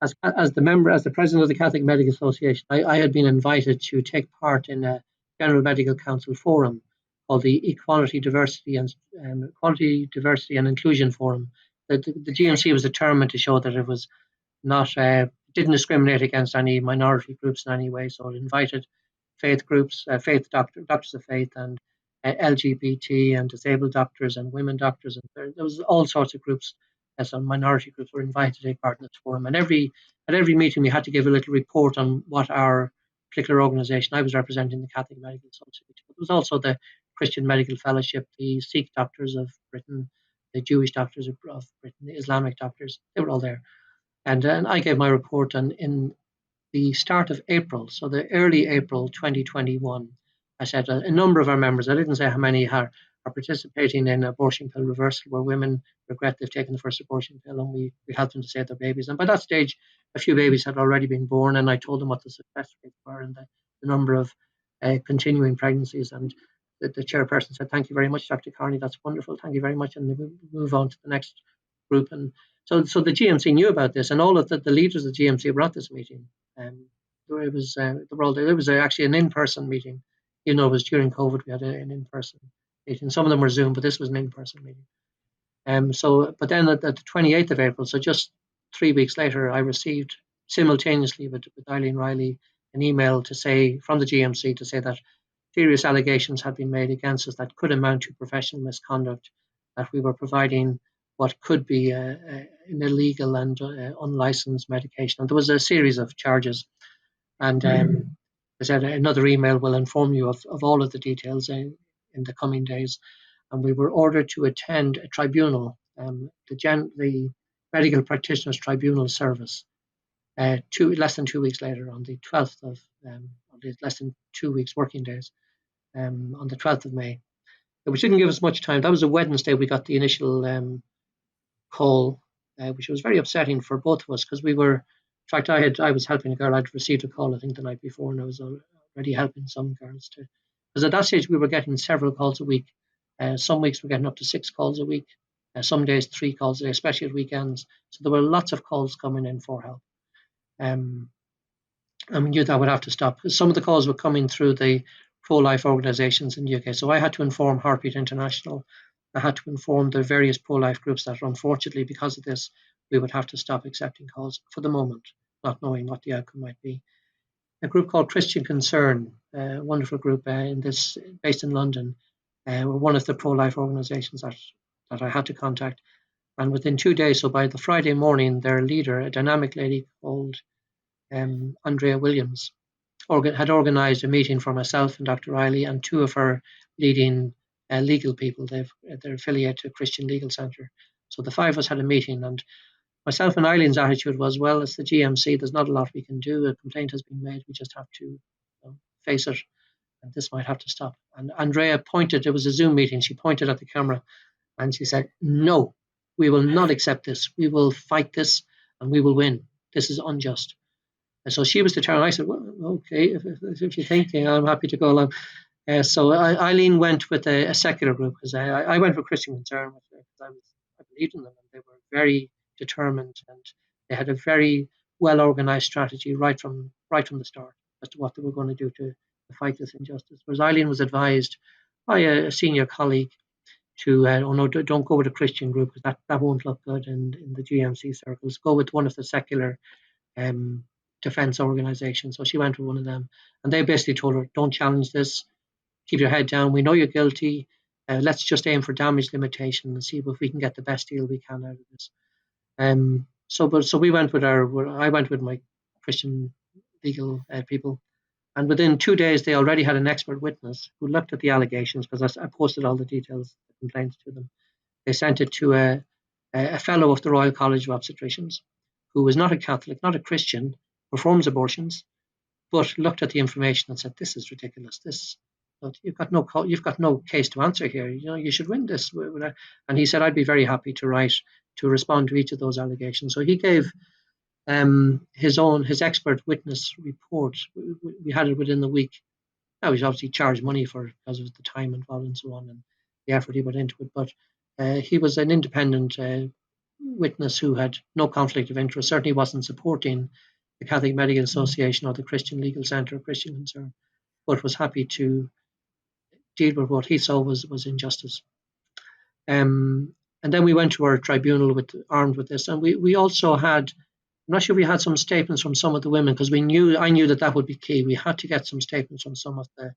Speaker 2: as the president of the Catholic Medical Association, I had been invited to take part in a General Medical Council forum called the Equality, Diversity and Inclusion Forum. The GMC was determined to show that it was not didn't discriminate against any minority groups in any way. So it invited faith groups, doctors of faith, and LGBT and disabled doctors and women doctors, and there was all sorts of groups. Some minority groups were invited to take part in this forum, and at every meeting we had to give a little report on what our particular organisation. I was representing the Catholic Medical Association, but there was also the Christian Medical Fellowship, the Sikh Doctors of Britain, the Jewish Doctors of Britain, the Islamic doctors. They were all there, and I gave my report in the start of April, so the early April 2021. I said a number of our members, I didn't say how many are participating in abortion pill reversal, where women regret they've taken the first abortion pill, and we help them to save their babies. And by that stage, a few babies had already been born, and I told them what the success rates were and the number of continuing pregnancies. And the chairperson said, "Thank you very much, Dr. Kearney. That's wonderful. Thank you very much." And we move on to the next group. And so the GMC knew about this, and all of the leaders of the GMC were at this meeting. It was it was actually an in-person meeting. Even though it was during COVID, we had an in-person meeting. Some of them were Zoom, but this was an in-person meeting. But then at the 28th of April, so just 3 weeks later, I received simultaneously with Eileen Riley an email to say from the GMC to say that serious allegations had been made against us that could amount to professional misconduct, that we were providing what could be an illegal and unlicensed medication. And there was a series of charges. And I said another email will inform you of all of the details in the coming days. And we were ordered to attend a tribunal, the Medical Practitioners Tribunal Service, less than 2 weeks later, on the 12th of, less than 2 weeks working days, on the 12th of May, which didn't give us much time. That was a Wednesday. We got the initial call, which was very upsetting for both of us because we were, in fact, I was helping a girl. I'd received a call, I think, the night before, and I was already helping some girls too. Because at that stage, we were getting several calls a week. Some weeks we're getting up to 6 calls a week. Some days 3 calls a day, especially at weekends. So there were lots of calls coming in for help. And we knew that would have to stop. Some of the calls were coming through the pro-life organisations in the UK. So I had to inform Heartbeat International. I had to inform the various pro-life groups that unfortunately, because of this, we would have to stop accepting calls for the moment, not knowing what the outcome might be. A group called Christian Concern, a wonderful group based in London, were one of the pro-life organisations that I had to contact. And within 2 days, so by the Friday morning, their leader, a dynamic lady called Andrea Williams, had organised a meeting for myself and Dr. Riley and two of her leading legal people. They're affiliated to Christian Legal Centre. So the five of us had a meeting, and myself and Eileen's attitude was, well, it's the GMC, there's not a lot we can do. A complaint has been made, we just have to face it, and this might have to stop. And Andrea pointed, it was a Zoom meeting, she pointed at the camera and she said, no, we will not accept this. We will fight this and we will win. This is unjust. And so she was determined. I said, well, okay, if you think, I'm happy to go along. So Eileen went with a secular group because I went for Christian Concern because I believed in them, and they were very determined, and they had a very well organised strategy right from the start as to what they were going to do to fight this injustice. Whereas Eileen was advised by a senior colleague to, oh no, don't go with a Christian group because that won't look good in the GMC circles. Go with one of the secular defence organisations. So she went with one of them, and they basically told her, don't challenge this, keep your head down, we know you're guilty, let's just aim for damage limitation and see if we can get the best deal we can out of this. So we went with I went with my Christian legal people, and within 2 days they already had an expert witness who looked at the allegations, because I posted all the details, the complaints to them. They sent it to a fellow of the Royal College of Obstetricians, who was not a Catholic, not a Christian, performs abortions, but looked at the information and said, "This is ridiculous. You've got no case to answer here. You should win this." And he said, "I'd be very happy to respond to each of those allegations." So he gave his expert witness report. We had it within the week. Now he's obviously charged money for it because of the time involved and so on, and the effort he put into it. But he was an independent witness who had no conflict of interest. Certainly wasn't supporting the Catholic Medical Association or the Christian Legal Centre or Christian Concern, but was happy to deal with what he saw was injustice. And then we went to our tribunal armed with this, and we also had. I'm not sure we had some statements from some of the women, because I knew that would be key. We had to get some statements from some of the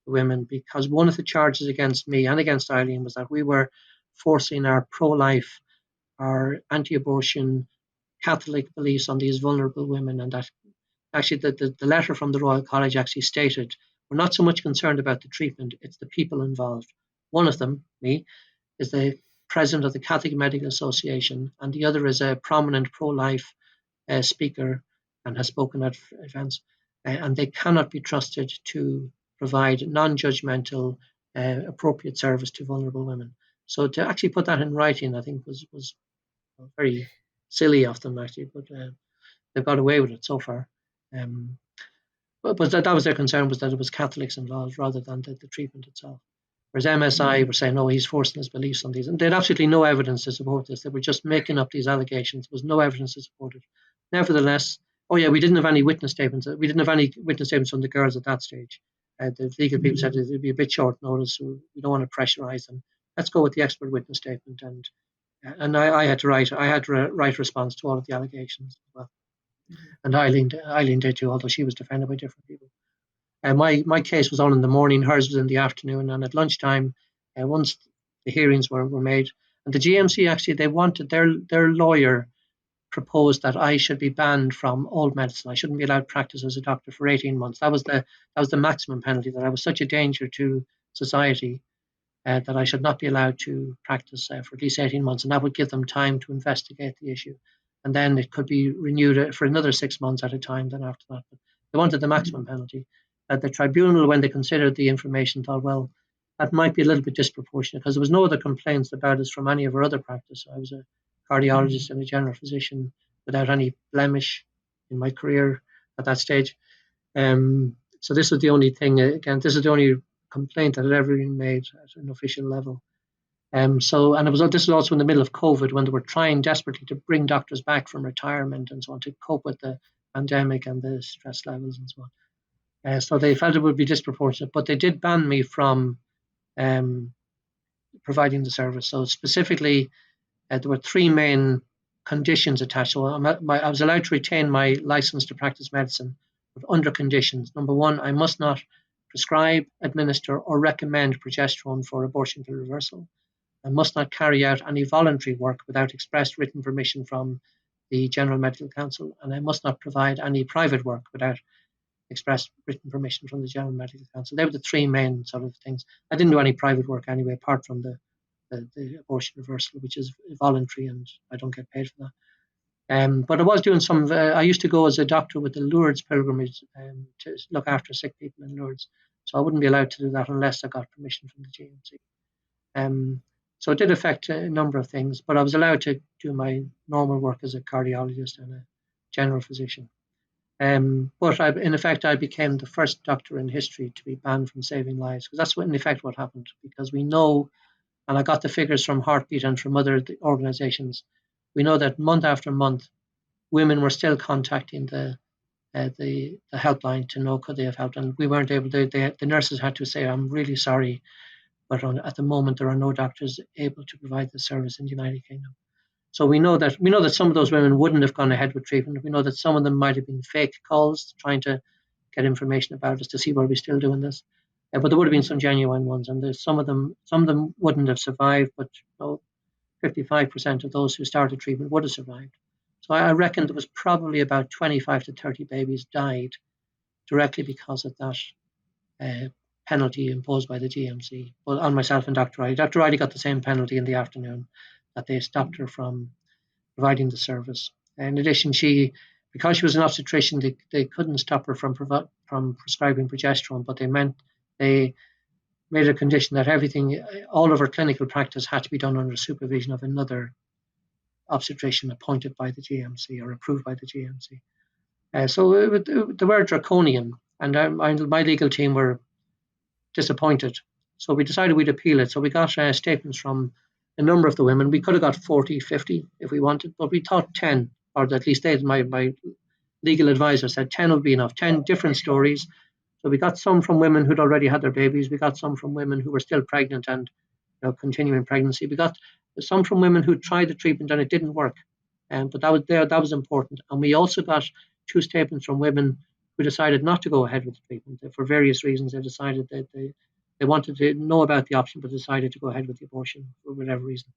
Speaker 2: women, because one of the charges against me and against Eileen was that we were forcing our pro-life, our anti-abortion Catholic beliefs on these vulnerable women, and that actually the letter from the Royal College actually stated, we're not so much concerned about the treatment, it's the people involved. One of them, me, is the president of the Catholic Medical Association, and the other is a prominent pro-life speaker and has spoken at events, and they cannot be trusted to provide non-judgmental, appropriate service to vulnerable women. So to actually put that in writing, I think was very silly of them, actually, but they've got away with it so far. But that was their concern, was that it was Catholics involved rather than the treatment itself. Whereas MSI were saying, no, he's forcing his beliefs on these. And they had absolutely no evidence to support this. They were just making up these allegations. There was no evidence to support it. Nevertheless, oh yeah, we didn't have any witness statements. We didn't have any witness statements from the girls at that stage. The legal people said it'd be a bit short notice, so we don't want to pressurize them. Let's go with the expert witness statement. And I had to write response to all of the allegations as well.
Speaker 1: Mhm.
Speaker 2: And Eileen did too, although she was defended by different people. My case was on in the morning, hers was in the afternoon, and at lunchtime, once the hearings were made, and the GMC actually they wanted their lawyer proposed that I should be banned from all medicine. I shouldn't be allowed to practice as a doctor for 18 months. That was the maximum penalty. That I was such a danger to society that I should not be allowed to practice for at least 18 months, and that would give them time to investigate the issue. And then it could be renewed for another 6 months at a time. Then after that, but they wanted the maximum penalty. The tribunal, when they considered the information, thought, well, that might be a little bit disproportionate because there was no other complaints about us from any of our other practice. I was a cardiologist and a general physician without any blemish in my career at that stage. So this was the only thing. Again, this is the only complaint that had ever been made at an official level. And this was also in the middle of COVID when they were trying desperately to bring doctors back from retirement and so on to cope with the pandemic and the stress levels and so on. So they felt it would be disproportionate, but they did ban me from um, providing the service. So specifically, there were three main conditions attached. So I was allowed to retain my license to practice medicine, but under conditions. Number one, I must not prescribe, administer, or recommend progesterone for abortion pill reversal. I must not carry out any voluntary work without express written permission from the General Medical Council, and I must not provide any private work without express written permission from the General Medical Council. They were the three main sort of things. I didn't do any private work anyway, apart from the abortion reversal, which is voluntary and I don't get paid for that. But I was doing some. I used to go as a doctor with the Lourdes pilgrimage to look after sick people in Lourdes, so I wouldn't be allowed to do that unless I got permission from the GMC. So it did affect a number of things, but I was allowed to do my normal work as a cardiologist and a general physician. In effect, I became the first doctor in history to be banned from saving lives because that's in effect what happened. Because we know, and I got the figures from Heartbeat and from other organisations, we know that month after month, women were still contacting the helpline to know could they have helped, and we weren't able to. The nurses had to say, "I'm really sorry, but at the moment there are no doctors able to provide the service in the United Kingdom." So we know that some of those women wouldn't have gone ahead with treatment. We know that some of them might have been fake calls trying to get information about us to see were we still doing this. But there would have been some genuine ones, and there's some of them wouldn't have survived, but 55% of those who started treatment would have survived. So I reckon there was probably about 25 to 30 babies died directly because of that uh, penalty imposed by the GMC. Well, on myself and Dr. Riley. Dr. Riley got the same penalty in the afternoon that they stopped her from providing the service. In addition, because she was an obstetrician, they couldn't stop her from prescribing progesterone, but they made a condition that all of her clinical practice had to be done under supervision of another obstetrician appointed by the GMC or approved by the GMC. They were draconian, and my legal team were disappointed. So we decided we'd appeal it. So we got statements from a number of the women. We could have got 40, 50 if we wanted, but we thought 10, or at least my legal advisor said 10 would be enough, 10 different stories. So we got some from women who'd already had their babies. We got some from women who were still pregnant and continuing pregnancy. We got some from women who tried the treatment and it didn't work. But that was important. And we also got two statements from women who decided not to go ahead with the treatment. For various reasons, they decided that they wanted to know about the option, but decided to go ahead with the abortion for whatever reason.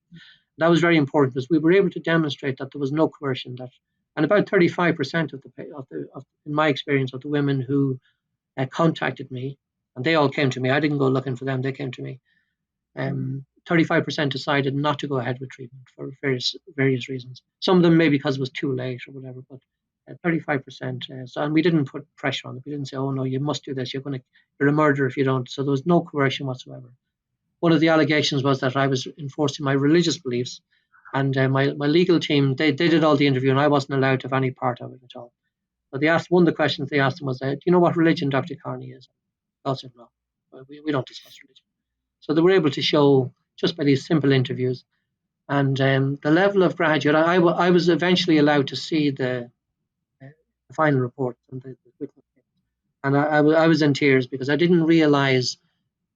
Speaker 2: That was very important because we were able to demonstrate that there was no coercion. And about 35% in my experience, of the women who contacted me, and they all came to me. I didn't go looking for them; they came to me. 35% decided not to go ahead with treatment for various reasons. Some of them maybe because it was too late or whatever, but 35%. And we didn't put pressure on them. We didn't say, "Oh no, you must do this. You're a murderer if you don't." So there was no coercion whatsoever. One of the allegations was that I was enforcing my religious beliefs, and my legal team they did all the interview, and I wasn't allowed to have any part of it at all. So they asked one of the questions they asked him was, "Do you know what religion Dr. Kearney is?" I said, "No, we don't discuss religion." So they were able to show just by these simple interviews. And the level of gratitude, I was eventually allowed to see the final report and the witness. And I was in tears because I didn't realize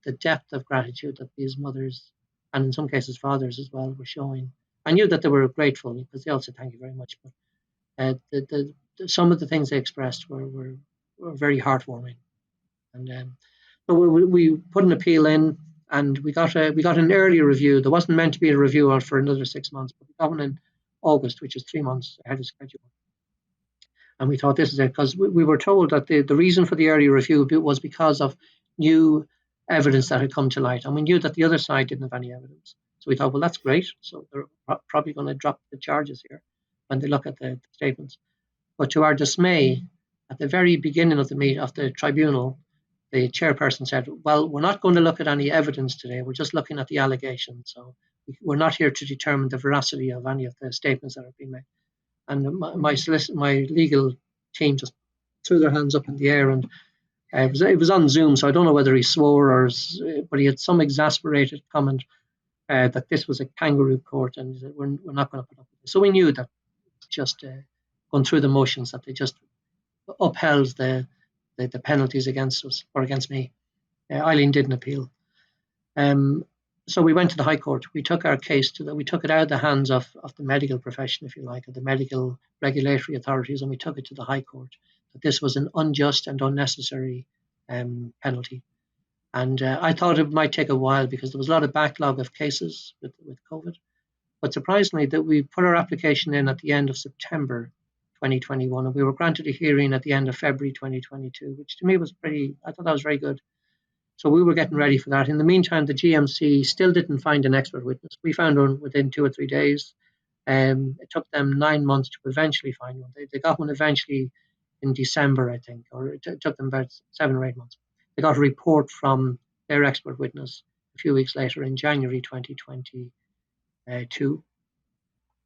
Speaker 2: the depth of gratitude that these mothers, and in some cases fathers as well, were showing. I knew that they were grateful because they all said thank you very much. But some of the things they expressed were very heartwarming. And so we put an appeal in, and we got an early review. There wasn't meant to be a review on for another 6 months, but we got one in August, which is 3 months ahead of schedule. And we thought this is it because we were told that the reason for the early review was because of new evidence that had come to light, and we knew that the other side didn't have any evidence. So we thought, well, that's great. So they're probably going to drop the charges here when they look at the statements. But to our dismay, at the very beginning of the meet of the tribunal, the chairperson said, "Well, we're not going to look at any evidence today. We're just looking at the allegations. So we're not here to determine the veracity of any of the statements that have been made." And my legal team just threw their hands up in the air, and it was on Zoom, so I don't know whether he swore but he had some exasperated comment that this was a kangaroo court, and he said, we're not going to put up with this. So we knew that just going through the motions that they just upheld the penalties against us or against me. Eileen didn't appeal. Um, so we went to the High Court. We took our case we took it out of the hands of the medical profession, if you like, of the medical regulatory authorities, and we took it to the High Court that this was an unjust and unnecessary penalty. And I thought it might take a while because there was a lot of backlog of cases with COVID. But surprisingly, that we put our application in at the end of September 2021, and we were granted a hearing at the end of February 2022, which to me was I thought that was very good. So we were getting ready for that. In the meantime, the GMC still didn't find an expert witness. We found one within 2 or 3 days. It took them 9 months to eventually find one. They got one eventually in December, I think, or it took them about 7 or 8 months. They got a report from their expert witness a few weeks later in January 2022.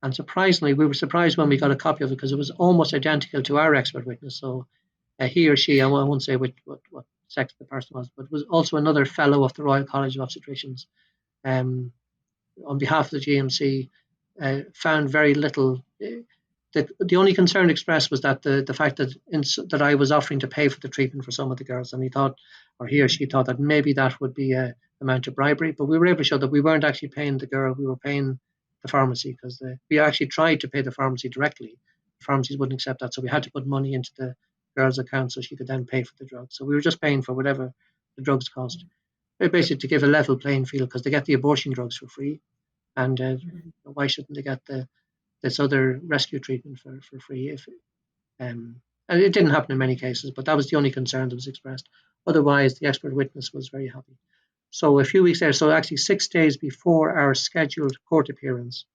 Speaker 2: And surprisingly, we were surprised when we got a copy of it because it was almost identical to our expert witness. So he or she, I won't say what sex the person was, but was also another fellow of the Royal College of Obstetricians. Um, on behalf of the GMC, found very little. The only concern expressed was that the fact that I was offering to pay for the treatment for some of the girls, and he thought, or he or she thought that maybe that would be a amount of bribery. But we were able to show that we weren't actually paying the girl; we were paying the pharmacy because we actually tried to pay the pharmacy directly. The pharmacies wouldn't accept that, so we had to put money into the girl's account so she could then pay for the drugs. So we were just paying for whatever the drugs cost. Basically, to give a level playing field because they get the abortion drugs for free, and why shouldn't they get this other rescue treatment for free? If and it didn't happen in many cases, but that was the only concern that was expressed. Otherwise, the expert witness was very happy. So a few weeks later, so actually 6 days before our scheduled court appearance,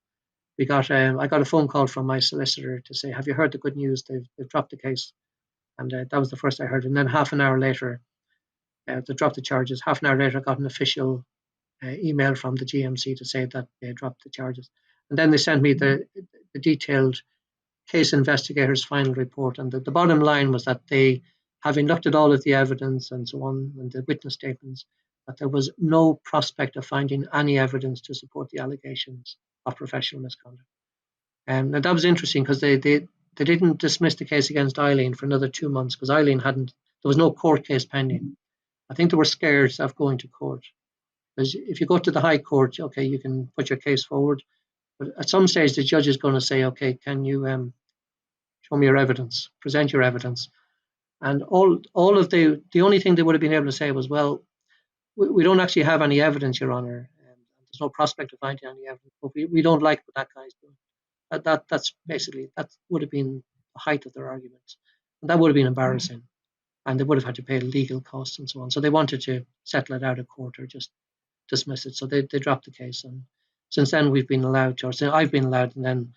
Speaker 2: I got a phone call from my solicitor to say, "Have you heard the good news? They've dropped the case," and that was the first I heard. And then half an hour later, they dropped the charges. Half an hour later, I got an official email from the GMC to say that they dropped the charges. And then they sent me the detailed case investigator's final report. And the bottom line was that they, having looked at all of the evidence and so on, and the witness statements, that there was no prospect of finding any evidence to support the allegations of professional misconduct. And that was interesting because they didn't dismiss the case against Eileen for another 2 months because Eileen hadn't, there was no court case pending. I think they were scared of going to court. Because if you go to the High Court, okay, you can put your case forward. But at some stage, the judge is going to say, okay, can you show me your evidence, present your evidence? And all of the only thing they would have been able to say was, well, we don't actually have any evidence, Your Honour. And there's no prospect of finding any evidence, but we don't like what that guy's doing. That's basically, that would have been the height of their arguments. And that would have been embarrassing. And they would have had to pay legal costs and so on. So they wanted to settle it out of court or just dismiss it. So they dropped the case. And since then, we've been allowed to, or since I've been allowed, and then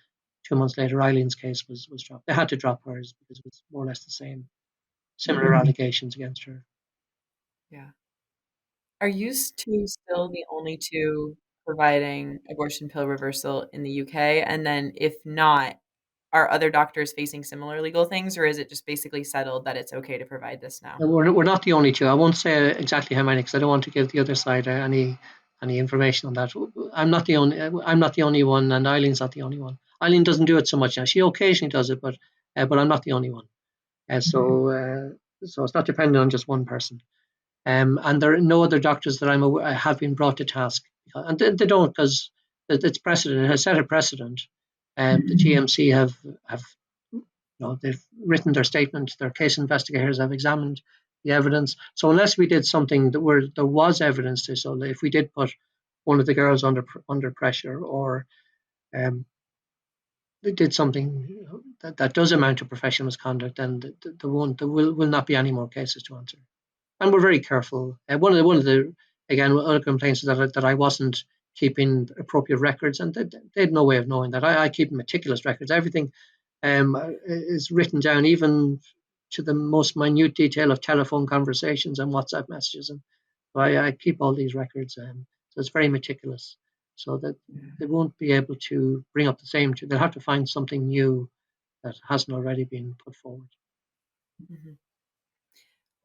Speaker 2: 2 months later, Eileen's case was dropped. They had to drop hers because it was more or less the same, similar allegations against her.
Speaker 1: Yeah. Are you two still the only two providing abortion pill reversal in the UK? And then if not, are other doctors facing similar legal things, or is it just basically settled that it's okay to provide this now?
Speaker 2: We're not the only two. I won't say exactly how many because I don't want to give the other side any information on that. I'm not the only one, and Eileen's not the only one. Eileen doesn't do it so much now. She occasionally does it, but I'm not the only one. So it's not dependent on just one person. And there are no other doctors that I'm aware have been brought to task, and they don't because it's precedent. It has set a precedent. The GMC have they've written their statement. Their case investigators have examined the evidence. So unless we did something that where there was evidence to, so if we did put one of the girls under pressure, or um, they did something that does amount to professional misconduct, then there will not be any more cases to answer. And we're very careful. One of the again other complaints is that I wasn't keeping appropriate records, and they had no way of knowing that. I keep meticulous records. Everything is written down, even to the most minute detail of telephone conversations and WhatsApp messages. And so I keep all these records, so it's very meticulous, so that they won't be able to bring up the same. They'll have to find something new that hasn't already been put forward.
Speaker 1: Mhm.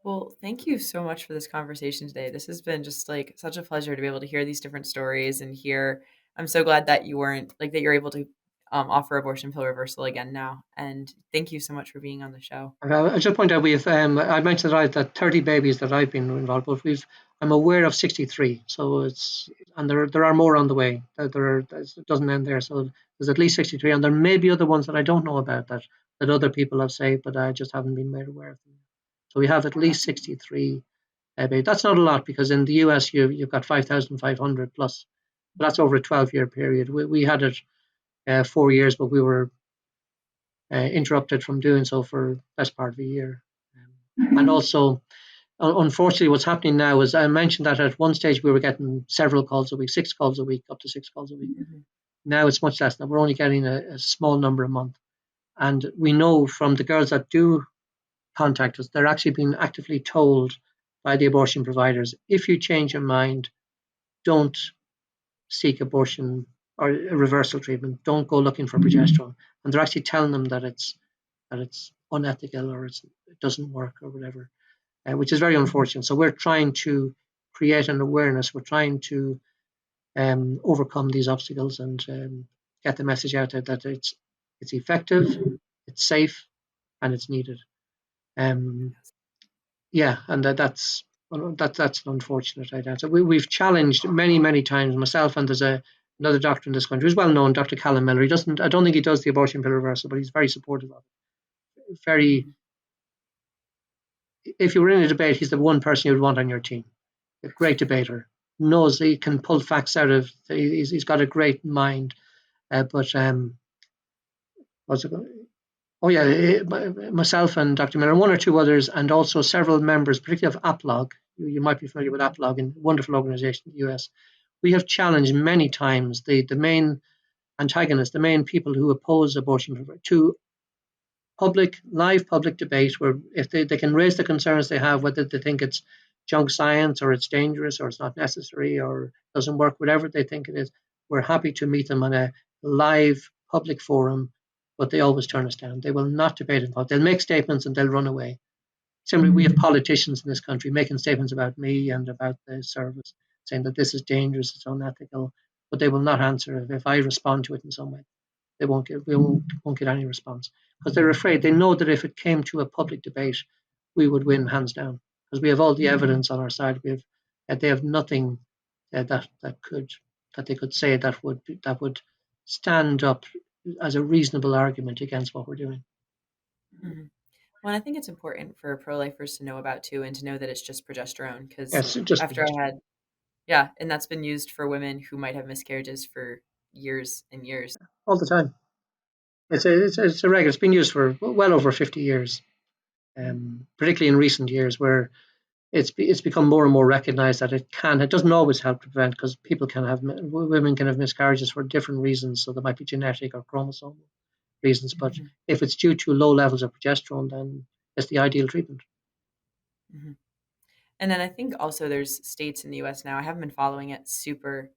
Speaker 1: Well, thank you so much for this conversation today. This has been just like such a pleasure to be able to hear these different stories and hear. I'm so glad that you weren't like that you're able to offer abortion pill reversal again now. And thank you so much for being on the show.
Speaker 2: I just point out we've I mentioned that 30 babies that I've been involved with. I'm aware of 63, so it's and there are more on the way. It doesn't end there. So there's at least 63, and there may be other ones that I don't know about that other people have saved, but I just haven't been made aware of them. So we have at
Speaker 1: Okay.
Speaker 2: least 63 babies. That's not a lot because in the US you've got 5,500 plus. But that's over a 12-year period. We had it 4 years, but we were interrupted from doing so for the best part of a year. And also, unfortunately, what's happening now is I mentioned that at one stage we were getting several calls a week, 6 calls a week, up to 6 calls a week.
Speaker 1: Mhm.
Speaker 2: Now it's much less. Now we're only getting a small number a month. And we know from the girls that do contact us, they're actually being actively told by the abortion providers, if you change your mind, don't seek abortion or a reversal treatment. Don't go looking for progesterone. And they're actually telling them that it's unethical or it doesn't work or whatever, which is very unfortunate. So we're trying to create an awareness. We're trying to overcome these obstacles and get the message out there that it's effective, it's safe, and it's needed. Um, yeah, and that's an unfortunate idea. So we've challenged many times myself, and there's another doctor in this country who's well known, Dr. Callum Miller. He doesn't. I don't think he does the abortion pill reversal, but he's very supportive of it. Very.
Speaker 1: Mhm.
Speaker 2: If you were in a debate, he's the one person you'd want on your team. A great debater, knows he can pull facts out of. He's got a great mind. But what's it? Oh yeah, myself and Dr. Miller, and one or two others, and also several members, particularly of APLOG. You might be familiar with APLOG, a wonderful organisation in the US. We have challenged many times the main antagonists, the main people who oppose abortion, to live public debate where if they can raise the concerns they have, whether they think it's junk science or it's dangerous or it's not necessary or doesn't work, whatever they think it is, we're happy to meet them on a live public forum, but they always turn us down. They will not debate it. They'll make statements and they'll run away. Similarly, we have politicians in this country making statements about me and about the service, saying that this is dangerous, it's unethical, but they will not answer if I respond to it in some way. We won't get any response because they're afraid. They know that if it came to a public debate, we would win hands down because we have all the evidence on our side. They have nothing that they could say that would stand up as a reasonable argument against what we're doing.
Speaker 1: Mhm. Well, I think it's important for pro-lifers to know about too, and to know that it's just progesterone. Because
Speaker 2: Yes, just
Speaker 1: after I had, yeah, and that's been used for women who might have miscarriages for years and years.
Speaker 2: all the time. It's a regular. It's been used for well over 50 years, particularly in recent years, where it's become more and more recognised that it doesn't always help to prevent because women can have miscarriages for different reasons. So there might be genetic or chromosomal reasons, but
Speaker 1: Mhm.
Speaker 2: if it's due to low levels of progesterone, then it's the ideal treatment.
Speaker 1: Mhm. And then I think also there's states in the US now. I haven't been following it super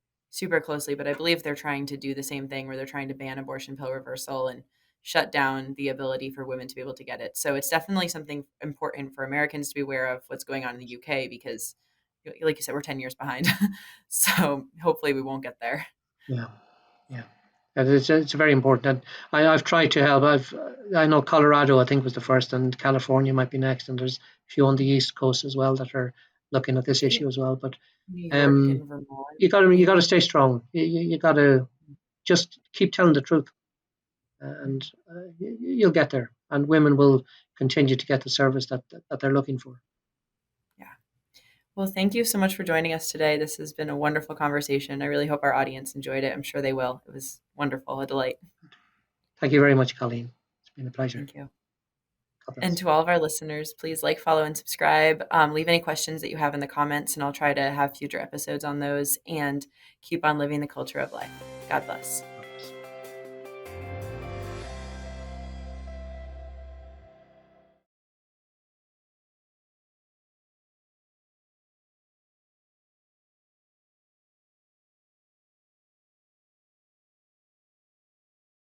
Speaker 1: closely, but I believe they're trying to do the same thing where they're trying to ban abortion pill reversal and shut down the ability for women to be able to get it. So it's definitely something important for Americans to be aware of what's going on in the UK because, like you said, we're 10 years behind. So hopefully we won't get there.
Speaker 2: Yeah, yeah. And it's very important. And I've tried to help. I know Colorado, I think, was the first, and California might be next, and there's a few on the East Coast as well that are looking at this
Speaker 1: I think
Speaker 2: issue as well. But
Speaker 1: New York
Speaker 2: um,
Speaker 1: and Vermont,
Speaker 2: you got to
Speaker 1: maybe.
Speaker 2: stay strong. You got to just keep telling the truth, and you'll get there. And women will continue to get the service that they're looking for.
Speaker 1: Yeah. Well, thank you so much for joining us today. This has been a wonderful conversation. I really hope our audience enjoyed it. I'm sure they will. It was wonderful, a delight.
Speaker 2: Thank you very much, Colleen. It's been a pleasure.
Speaker 1: Thank you.
Speaker 2: God
Speaker 1: And
Speaker 2: bless.
Speaker 1: to all of our listeners, please like, follow, and subscribe. Leave any questions that you have in the comments, and I'll try to have future episodes on those and keep on living the culture of life. God bless.